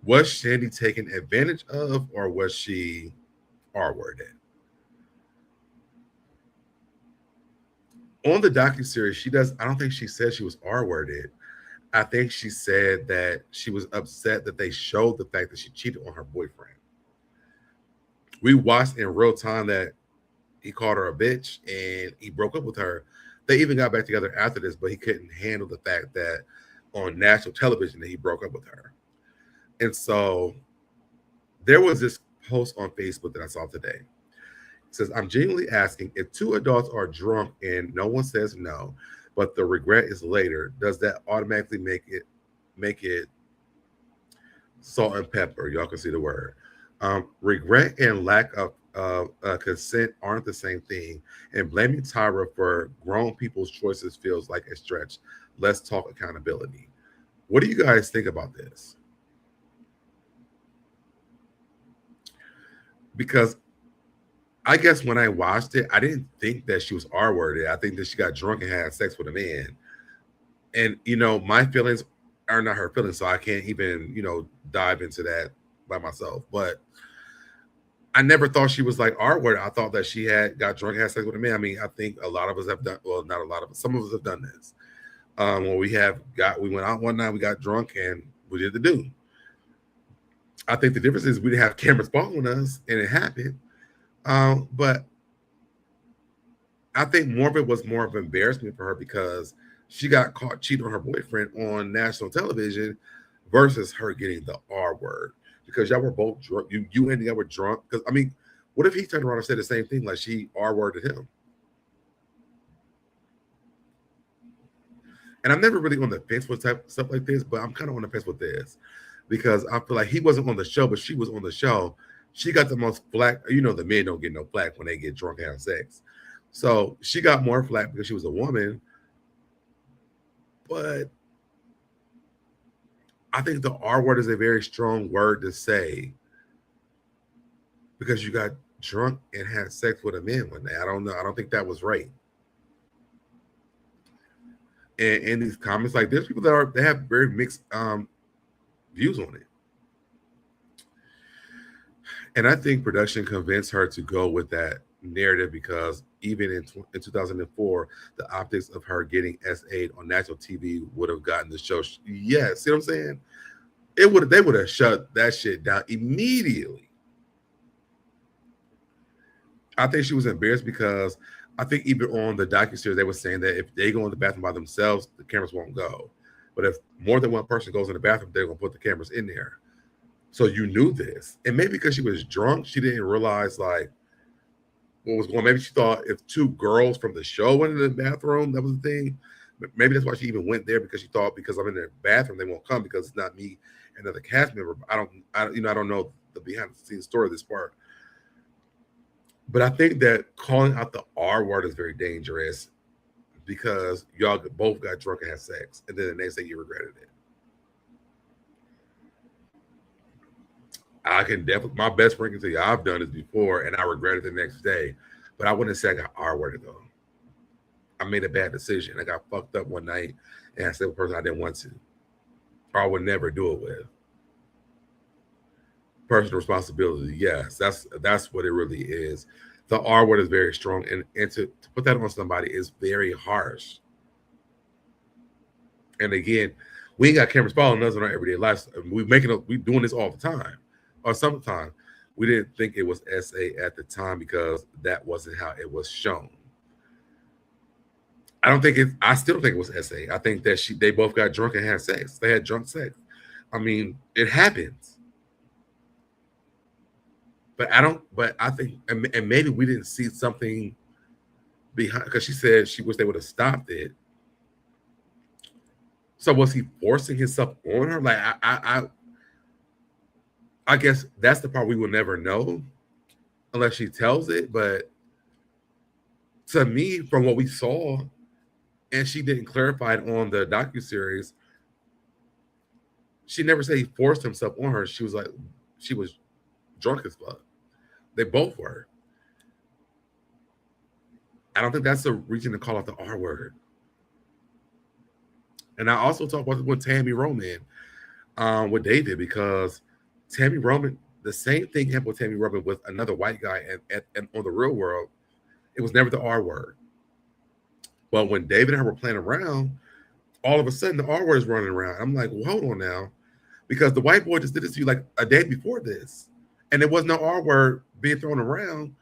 Was Shandy taken advantage of, or was she R-worded? On the docuseries, I don't think she said she was R-worded. I think she said that she was upset that they showed the fact that she cheated on her boyfriend. We watched in real time that he called her a bitch and he broke up with her. They even got back together after this, but he couldn't handle the fact that on national television that he broke up with her. And so there was this post on Facebook that I saw today. It says, "I'm genuinely asking, if two adults are drunk and no one says no, but the regret is later, does that automatically make it salt and pepper?" Y'all can see the word. Regret and lack of consent aren't the same thing. And blaming Tyra for grown people's choices feels like a stretch. Let's talk accountability. What do you guys think about this? Because I guess when I watched it, I didn't think that she was R-worded. I think that she got drunk and had sex with a man. And, you know, my feelings are not her feelings, so I can't even, you know, dive into that by myself. But I never thought she was like R-worded. I thought that she had got drunk and had sex with a man. I mean, I think a lot of us have done, well, not a lot of us, some of us have done this. When we went out one night, we got drunk and we did the do. I think the difference is we didn't have cameras following us and it happened. But I think more of it was more of embarrassment for her because she got caught cheating on her boyfriend on national television versus her getting the R word because y'all were both drunk. You and y'all were drunk. Because I mean, what if he turned around and said the same thing, like she R-worded him? And I'm never really on the fence with stuff like this, but I'm kind of on the fence with this because I feel like he wasn't on the show, but she was on the show. She got the most flack. You know, the men don't get no flack when they get drunk and have sex. So she got more flack because she was a woman. But I think the R word is a very strong word to say because you got drunk and had sex with a man one day. I don't know. I don't think that was right. And in these comments, like there's people that have very mixed views on it. And I think production convinced her to go with that narrative because even in 2004, the optics of her getting SA'd on national TV would have gotten the show. Yeah, see what I'm saying? They would have shut that shit down immediately. I think she was embarrassed because I think even on the docuseries they were saying that if they go in the bathroom by themselves, the cameras won't go. But if more than one person goes in the bathroom, they're gonna put the cameras in there. So you knew this, and maybe because she was drunk, she didn't realize like what was going on. Maybe she thought if two girls from the show went in the bathroom, that was the thing. Maybe that's why she even went there, because she thought because I'm in the bathroom, they won't come because it's not me and another cast member. I don't know the behind the scenes story of this part. But I think that calling out the R word is very dangerous because y'all both got drunk and had sex, and then the next day you regretted it. I can definitely, my best friend can tell you I've done this before and I regret it the next day, but I wouldn't say I got R-worded though. I made a bad decision. I got fucked up one night and I said a person I didn't want to, or I would never do it with. Personal responsibility, yes, that's what it really is. The R word is very strong, and to put that on somebody is very harsh. And again, we ain't got cameras following us in our everyday lives. We doing this all the time. Or sometimes we didn't think it was SA at the time because that wasn't how it was shown. I still don't think it was SA. I think that they both got drunk and had sex. They had drunk sex. I mean, it happens. But I think, and maybe we didn't see something behind, because she said she wished they would have stopped it. So was he forcing himself on her? Like, I guess that's the part we will never know unless she tells it. But to me, from what we saw, and she didn't clarify it on the docuseries, she never said he forced himself on her. She was like, she was drunk as fuck. They both were. I don't think that's a reason to call out the R word. And I also talk about it with Tammy Roman, with David, because Tammy Roman, the same thing happened with Tammy Roman with another white guy, and on The Real World, it was never the R word. But when David and her were playing around, all of a sudden the R word is running around. I'm like, well, hold on now, because the white boy just did this to you like a day before this, and there was no R word being thrown around.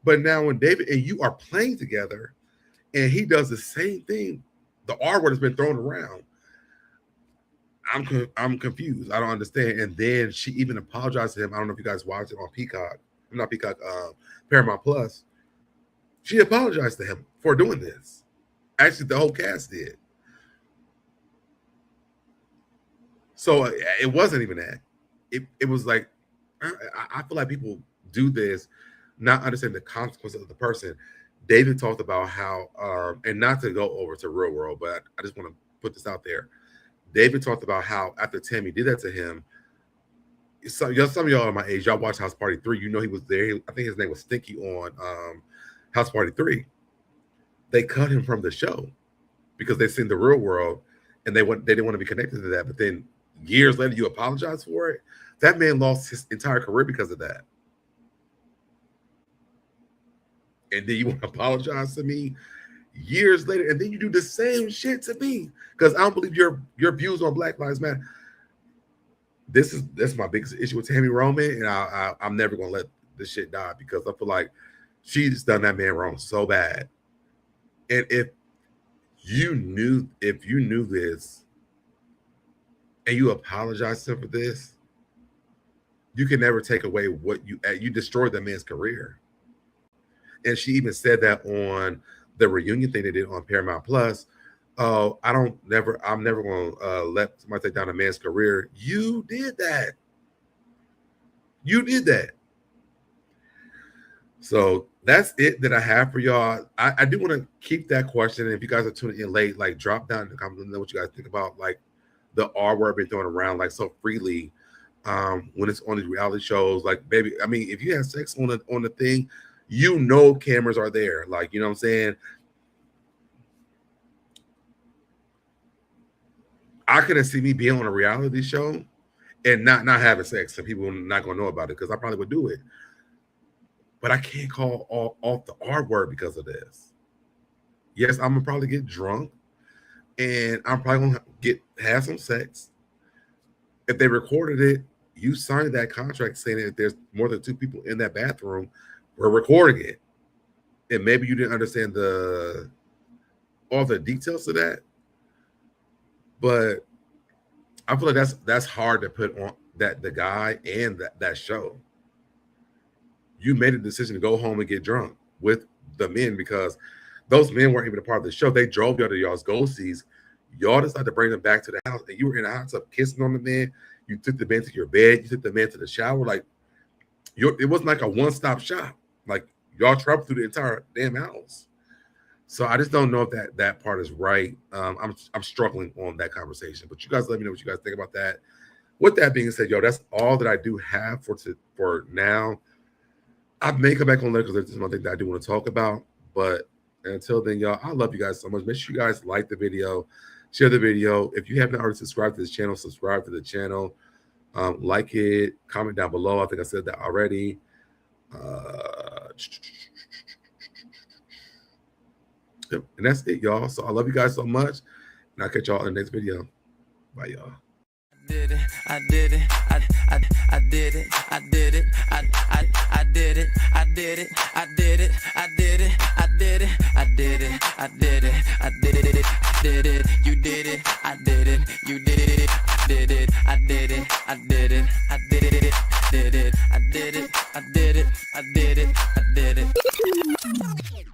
But now when David and you are playing together, and he does the same thing, the R word has been thrown around. I'm confused. I don't understand. And then she even apologized to him. I don't know if you guys watched it on Paramount Plus. She apologized to him for doing this. Actually, the whole cast did. So it wasn't even that. It was like, I feel like people do this, not understanding the consequences of the person. David talked about how, and not to go over to Real World, but I just want to put this out there. David talked about how after Tammy did that to him, some of y'all are my age, y'all watched House Party 3. You know he was there. I think his name was Stinky on House Party 3. They cut him from the show because they seen The Real World and they didn't want to be connected to that. But then years later, you apologize for it. That man lost his entire career because of that. And then you want to apologize to me years later, and then you do the same shit to me because I don't believe your views on Black Lives Matter. That's my biggest issue with Tammy Roman, and I'm never gonna let this shit die because I feel like she's done that man wrong so bad. And if you knew this and you apologize to him for this, you can never take away what you destroyed that man's career. And she even said that on the reunion thing they did on Paramount Plus. I'm never going to let somebody take down a man's career. You did that. So that's it that I have for y'all. I do want to keep that question. And if you guys are tuning in late, like drop down in the comments and know what you guys think about like the R word being thrown around like so freely when it's on these reality shows. Like, baby, I mean, if you have sex on the thing, you know cameras are there. Like, you know what I'm saying? I couldn't see me being on a reality show and not having sex and people not gonna know about it because I probably would do it. but I can't call off the R word because of this. Yes, I'm gonna probably get drunk, and I'm probably gonna have some sex. If they recorded it, you signed that contract saying that if there's more than 2 people in that bathroom, we're recording it. And maybe you didn't understand all the details of that. But I feel like that's hard to put on the guy and that show. You made a decision to go home and get drunk with the men because those men weren't even a part of the show. They drove y'all to y'all's go-sees. Y'all decided to bring them back to the house, and you were in the hot tub kissing on the man. You took the man to your bed. You took the man to the shower. Like, it wasn't like a one-stop shop. Like, y'all traveled through the entire damn house. So I just don't know if that part is right. I'm struggling on that conversation. But you guys let me know what you guys think about that. With that being said, yo, that's all that I do have for now. I may come back on later because there's one thing that I do want to talk about. But until then, y'all, I love you guys so much. Make sure you guys like the video, share the video. If you haven't already subscribed to this channel, subscribe to the channel. Like it, comment down below. I think I said that already. And that's it, y'all. So I love you guys so much. And I'll catch y'all in the next video. Bye, y'all. Did it, I did it, I did it, I did it, I did it, I did it, I did it, I did it, I did it, I did it, I did it, I did it, did it, you did it, I did it, you did it, did it, I did it, I did it, I did it, did it, I did it, I did it, I did it, I did it.